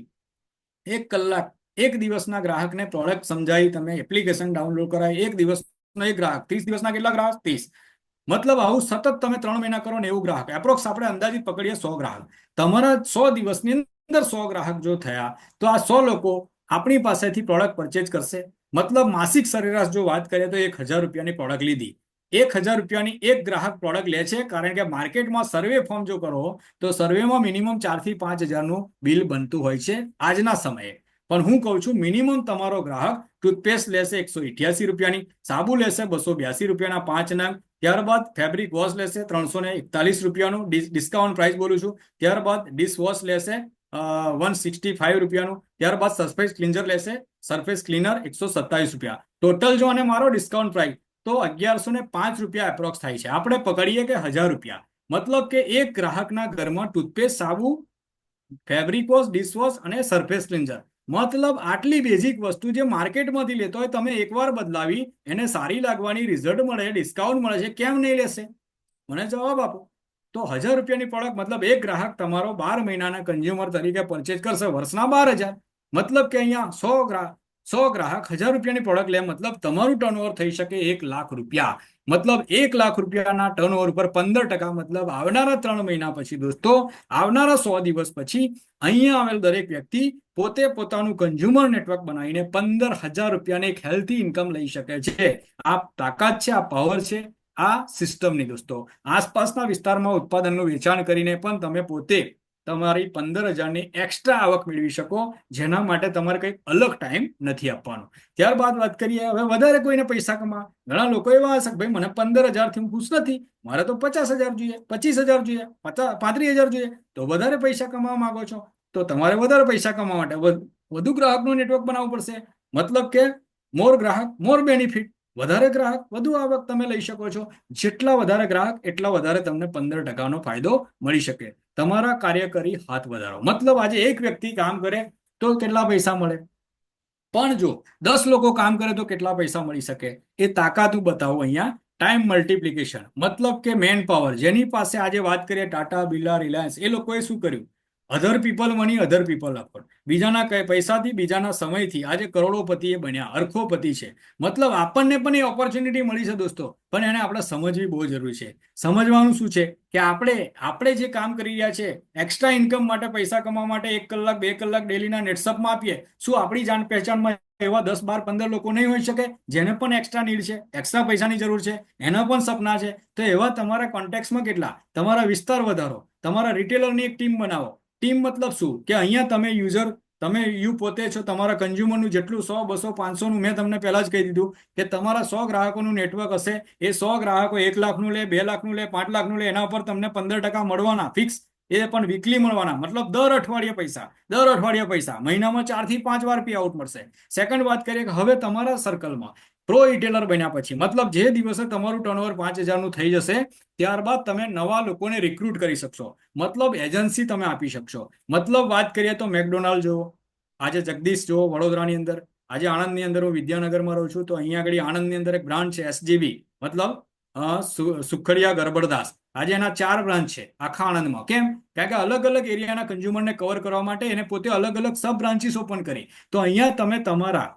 1 કલાક, 1 દિવસના ગ્રાહકને પ્રોડક્ટ સમજાવી, તમે એપ્લિકેશન ડાઉનલોડ કરાવી, 1 દિવસનો 1 ગ્રાહક, 30 દિવસના કેટલા ગ્રાહક? 30. મતલબ આવું સતત તમે 3 મહિના કરો ને એવું ગ્રાહક, એપ્રોક્સ આપણે અંદાજિત પકડીએ 100 ગ્રાહક. તમારા 100 દિવસની અંદર 100 ગ્રાહક જો થયા તો આ 100 લોકો આપણી પાસેથી પ્રોડક્ટ પરચેજ કરશે. મતલબ માસિક સરેરાશ જો વાત કરીએ તો 1,000 રૂપિયાની પ્રોડક્ટ લીધી. 1,000 રૂપિયાની એક ગ્રાહક પ્રોડક્ટ લે છે. કારણ કે માર્કેટમાં સર્વે ફોર્મ જો કરો તો સર્વેમાં મિનિમમ 4,000 થી 5,000નું બિલ બનતું હોય છે આજના સમયે. પણ હું કહું છું મિનિમમ તમારો ગ્રાહક ટૂથપેસ્ટ લેશે 188 રૂપિયાની, સાબુ લેશે 282 રૂપિયાના 5 નંગ, ત્યારબાદ ફેબ્રિક વોશ લેશે 341 રૂપિયાનું, ડિસ્કાઉન્ટ પ્રાઇસ બોલું છું. ત્યારબાદ ડિશ વોશ લેશે 165 રૂપિયાનું, ત્યારબાદ સરફેસ ક્લીનર લેશે, સરફેસ ક્લીનર 127 રૂપિયા. ટોટલ જો અને મારો ડિસ્કાઉન્ટ પ્રાઇસ તો 1,105 રૂપિયા એપ્રોક્સ થાય છે. આપણે પકડીએ કે 1,000 રૂપિયા. મતલબ કે એક ગ્રાહકના ઘરમાં ટૂથપેસ્ટ, સાબુ, ફેબ્રિક વોશ, ડિશવોશ અને સરફેસ ક્લીન્ઝર, મતલબ આટલી બેઝિક વસ્તુ જે માર્કેટમાંથી લેતો હોય તમે એકવાર બદલાવી, એને સારી લાગવાની, રિઝલ્ટ મળે, ડિસ્કાઉન્ટ મળે છે, કેમ નહીં લેશે? મને જવાબ આપો. તો 1,000 રૂપિયાની પ્રોડક્ટ, મતલબ એક ગ્રાહક તમારો 12 મહિનાના કન્ઝ્યુમર તરીકે પરચેજ કરશે, વર્ષના 12,000. મતલબ કે અહીંયા 100 ગ્રાહક 1,000 રૂપિયાની પ્રોડક્ટ લે, મતલબ તમારું ટર્નઓવર થઈ શકે 1 લાખ રૂપિયા. મતલબ 1 લાખ રૂપિયાના ટર્નઓવર પર 15%, મતલબ આવનારા 3 મહિના પછી દોસ્તો, આવનારા 100 દિવસ પછી અહીંયા આવેલ દરેક વ્યક્તિ પોતે પોતાનું કન્ઝ્યુમર નેટવર્ક બનાવીને 15,000 રૂપિયાની એક હેલ્થી ઇન્કમ લઈ શકે છે. આ તાકાત છે, આ પાવર છે આ સિસ્ટમની દોસ્તો. આસપાસના વિસ્તારમાં ઉત્પાદનનું વેચાણ કરીને પણ તમે પોતે તમારી 15,000ની એક્સ્ટ્રા આવક મેળવી શકો, જેના માટે તમારે કંઈક અલગ ટાઈમ નથી આપવાનો. ત્યારબાદ વાત કરીએ હવે વધારે કોઈને પૈસા કમાવા. ઘણા લોકો એવા હશે ભાઈ મને 15,000થી હું ખુશ નથી, મારે તો 50,000 જોઈએ, 25,000 જોઈએ, 35,000 જોઈએ. તો વધારે પૈસા કમાવા માંગો છો તો તમારે વધારે પૈસા કમાવા માટે વધુ ગ્રાહકનું નેટવર્ક બનાવવું પડશે. મતલબ કે મોર ગ્રાહક મોર બેનિફિટ. વધારે ગ્રાહક વધુ આવક તમે લઈ શકો છો. જેટલા વધારે ગ્રાહક એટલા વધારે તમને 15%નો ફાયદો મળી શકે. તમારા કાર્યકરી હાથ વધારો. મતલબ આજે એક વ્યક્તિ કામ કરે તો કેટલા પૈસા મળે, પણ જો 10 લોકો કામ કરે તો કેટલા પૈસા મળી શકે? એ તાકાત હું બતાવું અહીંયા. ટાઈમ મલ્ટિપ્લિકેશન, મતલબ કે મેન પાવર. જેની પાસે આજે વાત કરીએ ટાટા, બિરલા, રિલાયન્સ, એ લોકોએ શું કર્યું? Other people money, other people afford. બીજાના પૈસાથી, બીજાના સમયથી આજે કરોડોપતિ એ બન્યા, અર્ખોપતિ છે. મતલબ આપણને પણ એ ઓપોર્ચ્યુનિટી મળી છે દોસ્તો, પણ એને આપણે સમજવી બહુ જરૂરી છે. સમજવાનું શું છે કે આપણે જે કામ કરી રહ્યા છે એક્સ્ટ્રા ઇન્કમ માટે, પૈસા કમાવા માટે 1 કલાક 2 કલાક ડેલીના નેટસપમાં આપીએ, શું આપણી જાણ પહેચાનમાં એવા 10, 12, 15 લોકો નહીં હોઈ શકે જેને પણ એક્સ્ટ્રા નીડ છે, એક્સ્ટ્રા પૈસાની જરૂર છે, એના પણ સપના છે? તો એવા તમારા કોન્ટેક્ટમાં કેટલા, તમારા વિસ્તાર વધારો, તમારા રિટેલરની એક ટીમ બનાવો. ટીમ મતલબ શું કે અહીંયા તમે યુઝર, તમે પોતે છો, તમારા કન્ઝ્યુમરનું જેટલું 100, 200, 500નું મેં તમને પહેલા જ કહી દીધું કે તમારા 100 ગ્રાહકોનું નેટવર્ક હશે. એ 100 ગ્રાહકો 1 લાખનું લે, 2 લાખનું લે, 5 લાખનું લે, એના ઉપર તમને 15% મળવાના ફિક્સ. એ પણ વીકલી મળવાના, મતલબ દર અઠવાડિયે પૈસા, મહિનામાં 4 થી 5 વાર પે આઉટ મળશે. સેકન્ડ વાત કરીએ કે હવે તમારા સર્કલમાં પ્રો રિટેલર બન્યા પછી, મતલબ જે દિવસે તમારું ટર્નઓવર 5,000નું થઈ જશે ત્યારબાદ તમે નવા લોકોને રિક્રુટ કરી શકશો. મતલબ એજન્સી તમે આપી શકશો. મતલબ વાત કરીએ તો મેકડોનાલ્ડ જુઓ, આજે જગદીશ જુઓ વડોદરાની અંદર, આજે આણંદની અંદર હું વિદ્યાનગરમાં રહું છું તો અહીંયા આગળ આણંદની અંદર એક બ્રાન્ચ છે SGB, મતલબ સુખડિયા ગરબડદાસ. આજે એના 4 બ્રાન્ચ છે આખા આણંદમાં. કેમ? કારણ કે અલગ અલગ એરિયાના કન્ઝ્યુમરને કવર કરવા માટે એને પોતે અલગ અલગ સબ બ્રાન્ચીસ ઓપન કરી. તો અહીંયા તમે તમારા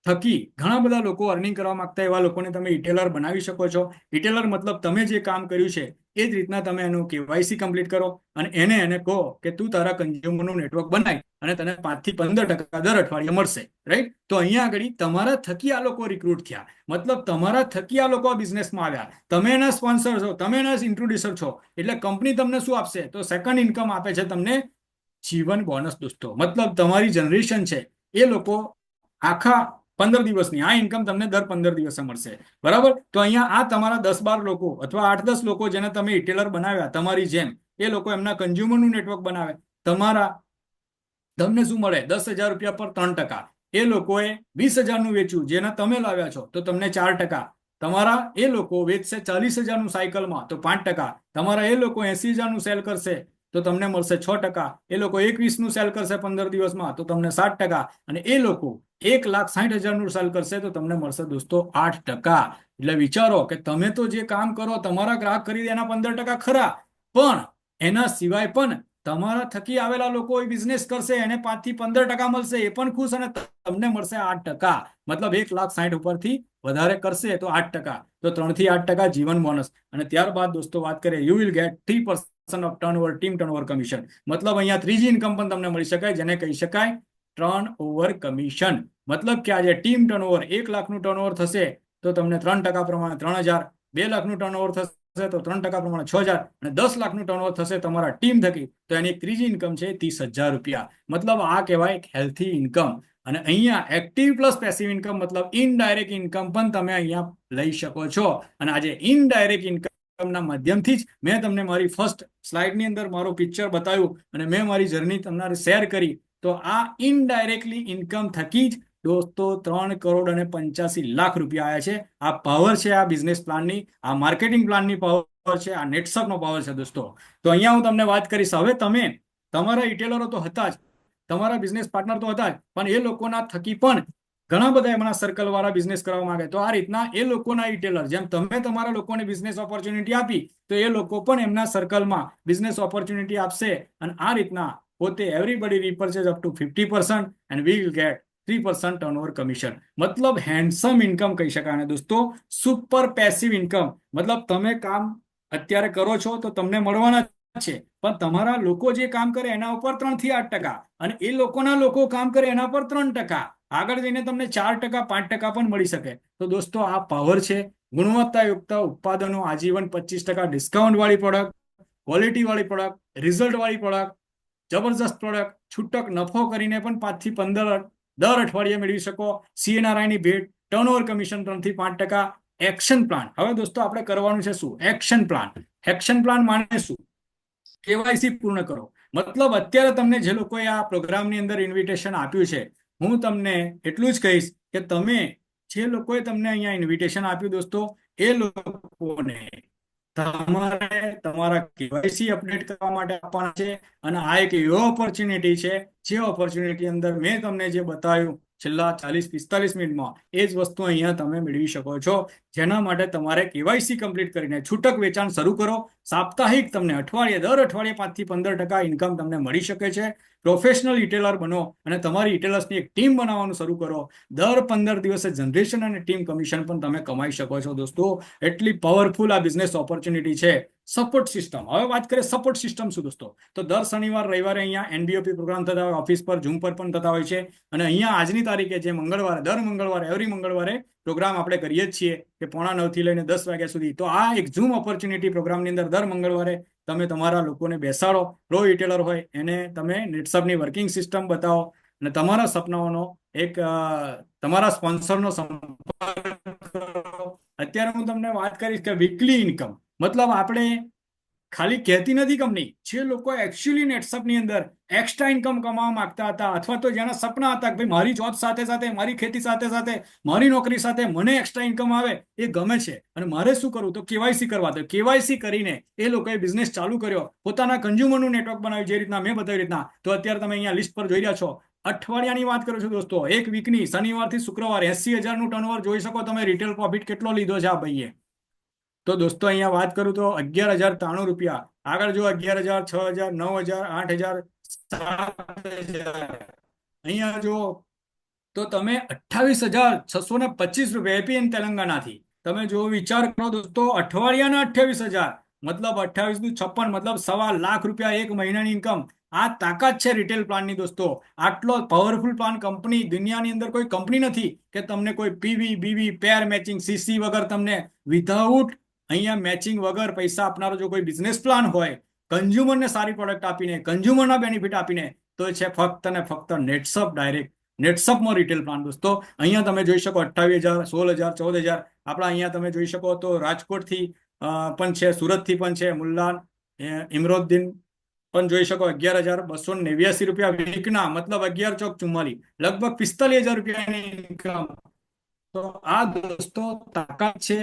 થકી ઘણા બધા લોકો અર્નિંગ કરવા માંગતા એવા લોકોને તમે રિટેલર બનાવી શકો છો. રિટેલર મતલબ તમે જે કામ કર્યું છે એ જ રીતના તમે એનું કેવાયસી કમ્પ્લીટ કરો અને એને કહો કે તું તારા કન્ઝ્યુમરનું નેટવર્ક બનાય અને તને 5 થી 15% દર અઠવાડિયે મળશે, રાઈટ? તો અહીંયા આગળ તમારા થકી આ લોકો રિક્રુટ થયા, મતલબ તમારા થકી આ લોકો બિઝનેસમાં આવ્યા, તમે એના સ્પોન્સર છો, તમે એના ઇન્ટ્રોડ્યુસર છો, એટલે કંપની તમને શું આપશે? તો સેકન્ડ ઇન્કમ આપે છે તમને જીવન બોનસ દોસ્તો. મતલબ તમારી જનરેશન છે એ લોકો આખા 15 દિવસની આ ઇન્કમ તમને દર 15 દિવસે મળશે, બરાબર? તો અહીંયા આ તમારા 10-12 લોકો અથવા 8-10 લોકો જેને તમે રિટેલર બનાવ્યા તમારી જેમ, એ લોકો એમના કન્ઝ્યુમરનું નેટવર્ક બનાવે, તમને શું મળે? 10,000 રૂપિયા પર 3%. એ લોકોએ 20,000નું વેચ્યું જેને તમે લાવ્યા છો તો તમને 4%. તમારા એ લોકો વેચશે 40,000નું સાયકલમાં તો 5%. તમારા એ લોકો 80,000નું સેલ કરશે તો તમને મળશે 6%. એ લોકો 21નું સેલ કરશે 15 દિવસમાં તો તમને 7%. અને એ લોકો 1,60,000નું સેલ કરશે તો તમને મળશે દોસ્તો 8%. એટલે વિચારો કે તમે તો જે કામ કરો તમારા ગ્રાહક ખરીદે એના 15% ખરા, પણ એના સિવાય પણ તમારા થકી આવેલા લોકો બિઝનેસ કરશે એને 5 થી 15% મળશે, એ પણ ખુશ, અને તમને મળશે 8%. મતલબ 1,60,000 ઉપરથી વધારે કરશે તો 8%. તો 3 થી 8% જીવન બોનસ. અને ત્યારબાદ દોસ્તો વાત કરીએ, you will get 3% of turnover, team turnover commission. મતલબ અહીંયા ત્રીજી ઇન્કમ પણ તમને મળી શકાય જેને કહી શકાય ટર્નઓવર કમિશન. મતલબ કે આજે ટીમ ટર્નઓવર 1 લાખનું ટર્નઓવર થશે તો તમને 3% પ્રમાણે 3,000, 2 લાખનું ટર્નઓવર થશે તો 3% પ્રમાણે 6,000, અને 10 લાખનું ટર્નઓવર થશે તમારા ટીમ થકી તો એની ત્રીજી ઇન્કમ છે 30,000 રૂપિયા. મતલબ આ કહેવાય એક હેલ્થી ઇન્કમ. અને અહીંયા એક્ટિવ પ્લસ પેસિવ ઇન્કમ મતલબ ઇનડાયરેક્ટ ઇન્કમ પણ તમે અહીંયા લઈ શકો છો. અને આજે ઇનડાયરેક્ટ ઇન્કમના માધ્યમથી જ મેં તમને મારી ફર્સ્ટ સ્લાઇડની અંદર મારું પિક્ચર બતાવ્યું અને મેં મારી જર્ની તમને શેર કરી. તો આ ઇનડાયરેક્ટલી ઇન્કમ થકી જ દોસ્તો 3,85,00,000 રૂપિયા આવ્યા છે. આ પાવર છે આ બિઝનેસ પ્લાનની, આ માર્કેટિંગ પ્લાનની પાવર છે, આ નેટસપનો પાવર છે દોસ્તો. તો અહીંયા હું તમને વાત કરીશ. હવે તમે તમારા રિટેલરો તો હતા જ, તમારા બિઝનેસ પાર્ટનર તો હતા જ, પણ એ લોકોના થકી પણ ઘણા બધા એમના સર્કલ વાળા બિઝનેસ કરવા માંગે. તો આ રીતના એ લોકોના રિટેલર જેમ તમે તમારા લોકોને બિઝનેસ ઓપોર્ચ્યુનિટી આપી તો એ લોકો પણ એમના સર્કલમાં બિઝનેસ ઓપોર્ચ્યુનિટી આપશે. અને આ રીતના પોતે everybody repurchase up to 50% and we will get 3% turnover commission. મતલબ હેન્ડસમ ઇન્કમ કહી શકાય. અને દોસ્તો સુપર પેસિવ ઇન્કમ મતલબ તમે કામ અત્યારે કરો છો તો તમને મળવાના છે, પણ તમારા લોકો જે કામ કરે એના ઉપર 3 થી 8%, અને એ લોકોના લોકો કામ કરે એના પર 3%, આગળ જઈને તમને 4%, 5% પણ મળી શકે. તો દોસ્તો આ પાવર છે. ગુણવત્તાયુક્ત ઉત્પાદનો, આજીવન 25% ડિસ્કાઉન્ટ વાળી પ્રોડક્ટ, ક્વોલિટી વાળી પ્રોડક્ટ, રિઝલ્ટ વાળી પ્રોડક્ટ, જબરજસ્ત પ્રોડક્ટ, છૂટક નફો કરીને પણ 5 થી 15 દર અઠવાડિયે મેળવી શકો. CNRI ભેટ, ટર્નઓવર કમિશન 3 થી 5%. Action plan. હવે દોસ્તો આપણે કરવાનું છે શું? Action plan. એક્શન પ્લાન માને શું? કેવાયસી પૂર્ણ કરો. મતલબ અત્યારે તમને જે લોકોએ આ પ્રોગ્રામની અંદર ઇન્વિટેશન આપ્યું છે, હું તમને એટલું જ કહીશ કે તમે જે લોકોએ તમને અહીંયા ઇન્વિટેશન આપ્યું દોસ્તો, એ લોકોને તમારે તમારા કેવાયસી અપડેટ કરવા માટે આપવાના છે. અને આ એક એવો ઓપોર્ચ્યુનિટી છે જે ઓપોર્ચ્યુનિટી અંદર મેં તમને જે બતાવ્યું છેલ્લા 40-45 મિનિટમાં એ જ વસ્તુ અહીંયા તમે મેળવી શકો છો. જેના માટે તમારે કેવાયસી કમ્પ્લીટ કરીને છૂટક વેચાણ શરૂ કરો. સાપ્તાહિક તમને દર અઠવાડિયે 5 થી 15% ઇન્કમ તમને મળી શકે છે. પ્રોફેશનલ રિટેલર બનો અને તમારી રિટેલર્સની એક ટીમ બનાવવાનું શરૂ કરો. દર 15 દિવસે જનરેશન અને ટીમ કમિશન પણ તમે કમાઈ શકો છો દોસ્તો. એટલી પાવરફુલ આ બિઝનેસ ઓપોર્ચ્યુનિટી છે. Support system. હવે વાત કરીએ સપોર્ટ સિસ્ટમ શું દોસ્તો? તો દર શનિવાર રવિવારે અહીંયા NBOP પ્રોગ્રામ થતા હોય, ઓફિસ પર ઝૂમ પર પણ થતા હોય છે. અને અહીંયા આજની તારીખે જે મંગળવારે, દર મંગળવારે, એવરી મંગળવારે પ્રોગ્રામ આપણે કરીએ જ છીએ કે 8:45 થી લઈને 10 વાગ્યા સુધી. તો આ એક ઝૂમ ઓપોર્ચ્યુનિટી પ્રોગ્રામની અંદર દર મંગળવારે તમે તમારા લોકોને બેસાડો. પ્રો રિટેલર હોય એને તમે નેટસપની વર્કિંગ સિસ્ટમ બતાવો અને તમારા સપનાઓનો એક તમારા સ્પોન્સરનો સંપર્ક કરો. અત્યારે હું તમને વાત કરીશ કે વીકલી ઇન્કમ મતલબ આપણે ખાલી કહેતી નથી કંપની, જે લોકો એકચ્યુઅલી નેટસપની અંદર એક્સ્ટ્રા ઇન્કમ કમાવા માંગતા હતા અથવા તો જેના સપના હતા કે ભાઈ મારી જોબ સાથે સાથે, મારી ખેતી સાથે સાથે, મારી નોકરી સાથે મને એક્સ્ટ્રા ઇન્કમ આવે એ ગમે છે અને મારે શું કરવું? તો કેવાયસી કરવા. તો કેવાયસી કરીને એ લોકોએ બિઝનેસ ચાલુ કર્યો, પોતાના કન્ઝ્યુમરનું નેટવર્ક બનાવ્યું જે રીતના મેં બતાવી રીતના. તો અત્યારે તમે અહીંયા લિસ્ટ પર જોઈ રહ્યા છો. અઠવાડિયાની વાત કરું છું દોસ્તો, એક વીકની શનિવારથી શુક્રવાર 80,000નું ટર્નઓવર જોઈ શકો તમે. રિટેલ પ્રોફિટ કેટલો લીધો છે આ ભાઈએ? તો દોસ્તો અહીંયા વાત કરું તો 11,093 રૂપિયા. આગળ જો 11,000, 6,000, 9,000, 8,000, 7,000. અહીંયા જો તો તમે 28,625 રૂપિયા એપીએન તેલંગાનાથી તમે જો વિચાર કરો દોસ્તો, અઠવાડિયાના 28,000 મતલબ 28×56 મતલબ ₹1.25 લાખ એક મહિનાની ઇન્કમ. આ તાકાત છે રિટેલ પ્લાનની દોસ્તો. આટલો પાવરફુલ પ્લાન કંપની દુનિયાની અંદર કોઈ કંપની નથી કે તમને કોઈ પીવી બીવી પેર મેચિંગ સીસી વગર તમને વિધાઉટ અહીંયા મેચિંગ વગર પૈસા આપનારો જો કોઈ બિઝનેસ પ્લાન હોય કન્ઝ્યુમરને સારી પ્રોડક્ટ આપીને કન્ઝ્યુમરના બેનિફિટ આપીને તો છે ફક્ત ને ફક્ત નેટસપ ડાયરેક્ટ. નેટસપમાં રિટેલ પ્લાન દોસ્તો. અહીંયા તમે જોઈ શકો 28,000 16,000 14,000. આપણા અહીંયા તમે જોઈ શકો તો રાજકોટથી પણ છે, સુરતથી પણ છે, મુલ્લાન ઇમરોદ્દીન પણ જોઈ શકો 11,289 રૂપિયા વીકના મતલબ 11 ચોક 44 લગભગ 45,000 રૂપિયાની ઇન્કમ. તો આ દોસ્તો તાકાત છે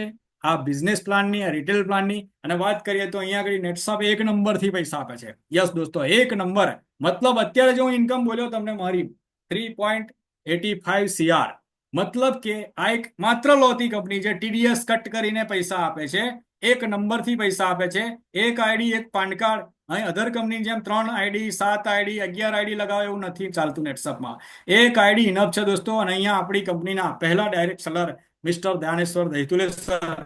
આ બિઝનેસ પ્લાનની, આ રિટેલ પ્લાનની. અને વાત કરીએ તો અહીંયા આગળ નેટસપ 1 નંબરથી પૈસા આપે છે. યસ દોસ્તો, 1 નંબર. મતલબ અત્યારે જો હું ઇન્કમ બોલ્યો તમને મારી 3.85 CR, મતલબ કે આ એક માત્ર લોતી કંપની છે. TDS કટ કરીને પૈસા આપે છે. 1 નંબરથી પૈસા આપે છે. એક આઈડી, એક પાન કાર્ડ. અહીં અધર કંપની જેમ 3 આઈડી, 7 આઈડી, 11 આઈડી લગાવે એવું નથી ચાલતું નેટસપમાં. એક આઈડી ઇનફ છે દોસ્તો. અને અહીંયા આપણી કંપનીના પહેલા ડાયરેક્ટ સેલર મિસ્ટર ધ્યાનેશ્વર દહીતુલે સર,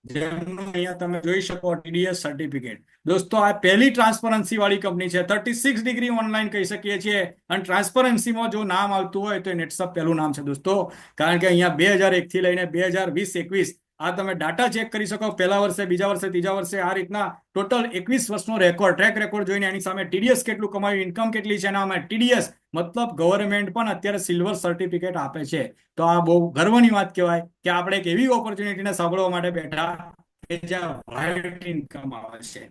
જેમનું અહીંયા તમે જોઈ શકો TDS સર્ટિફિકેટ. દોસ્તો આ પહેલી ટ્રાન્સપરન્સી વાળી કંપની છે. 36 ડિગ્રી ઓનલાઈન કહી શકીએ છીએ. અને ટ્રાન્સપરન્સીમાં જો નામ આવતું હોય તો નેટસપ પહેલું નામ છે દોસ્તો. કારણ કે અહીંયા 2001 થી લઈને 2020-21 આ તમે ડાટા ચેક કરી શકો. પહેલા વર્ષે, બીજા વર્ષે, ત્રીજા વર્ષે આ રીતના ટોટલ 21 વર્ષનો રેકોર્ડ, ટ્રેક રેકોર્ડ જોઈને એની સામે TDS કેટલું કમાયું, ઇન્કમ કેટલી છે એના સામે TDS મતલબ ગવર્મેન્ટ પણ અત્યારે સિલ્વર સર્ટિફિકેટ આપે છે. તો આ બહુ ગર્વની વાત કહેવાય કે આપણે એક એવી ઓપોર્ચ્યુનિટીને સાંભળવા માટે બેઠા કે જ્યાં વ્હાઇટ ઇન્કમ આવે છે.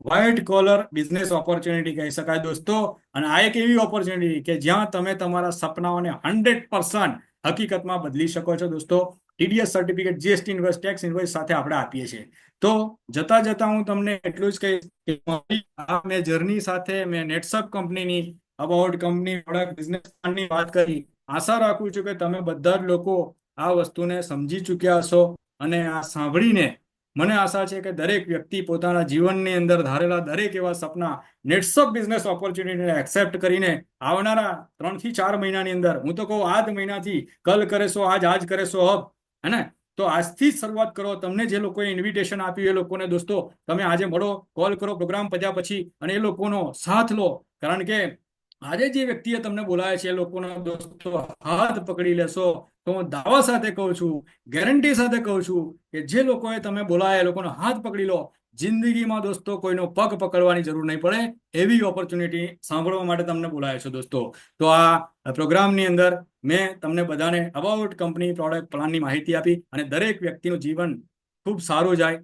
વ્હાઇટ કોલર બિઝનેસ ઓપોર્ચ્યુનિટી કહી શકાય દોસ્તો. અને આ એક એવી ઓપોર્ચ્યુનિટી કે જ્યાં તમે તમારા સપનાઓને 100% હકીકતમાં બદલી શકો છો દોસ્તો. TDS certificate, GST invoice, tax invoice સાથે આપણે આપીએ છીએ. તો જતા જતા હું તમને એટલું જ કહીશ કે મેં જર્ની સાથે મેં નેટસપ કંપનીની અબાઉટ કંપની પ્રોડક્ટ બિઝનેસ પ્લાનની વાત કરી. આશા રાખું છું કે તમે બધા જ લોકો આ વસ્તુને સમજી ચૂક્યા હશો. અને આ સાંભળીને મને આશા છે કે દરેક વ્યક્તિ પોતાના જીવનની અંદર ધારેલા દરેક એવા સપના નેટસપ બિઝનેસ ઓપોર્ચ્યુનિટીને એક્સેપ્ટ કરીને આવનારા 3 થી 4 મહિનાની અંદર, હું તો કહું આજ મહિનાથી, કલ કરેશો આજ, આજ કરેશો અબ, હે ને, તો આજથી જ શરૂઆત કરો. તમને જે લોકોએ ઇન્વિટેશન આપ્યું એ લોકોને દોસ્તો તમે આજે મળો, કોલ કરો પ્રોગ્રામ પત્યા પછી અને એ લોકોનો સાથ લો. કારણ કે આજે જે વ્યક્તિએ તમને બોલાયા છે એ લોકોનો દોસ્તો હાથ પકડી લેશો તો હું દાવા સાથે કહું છું, ગેરંટી સાથે કહું છું કે જે લોકોએ તમે બોલાયા એ લોકોનો હાથ પકડી લો. જિંદગીમાં દોસ્તો કોઈનો પગ પકડવાની જરૂર નહીં પડે એવી ઓપોર્ચ્યુનિટી સાંભળવા માટે તમને બોલાયા છો દોસ્તો. તો આ પ્રોગ્રામની અંદર મેં તમને બધાને અબાઉટ કંપની પ્રોડક્ટ પ્લાનની માહિતી આપી. અને દરેક વ્યક્તિનું જીવન ખૂબ સારું જાય.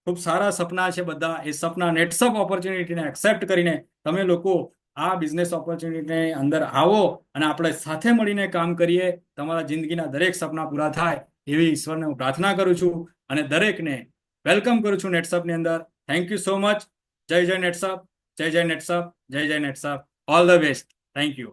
ખૂબ સારા સપના છે બધા. એ સપના નેટસપ ઓપોર્ચ્યુનિટીને એક્સેપ્ટ કરીને તમે લોકો આ બિઝનેસ ઓપોર્ચ્યુનિટીની અંદર આવો અને આપણે સાથે મળીને કામ કરીએ. તમારા જિંદગીના દરેક સપના પૂરા થાય એવી ઈશ્વરને હું પ્રાર્થના કરું છું અને દરેકને વેલકમ કરું છું નેટસપની અંદર. Thank you so much. જય જય નેટસપ, જય જય નેટસપ, જય જય Netsurf. All the best. Thank you.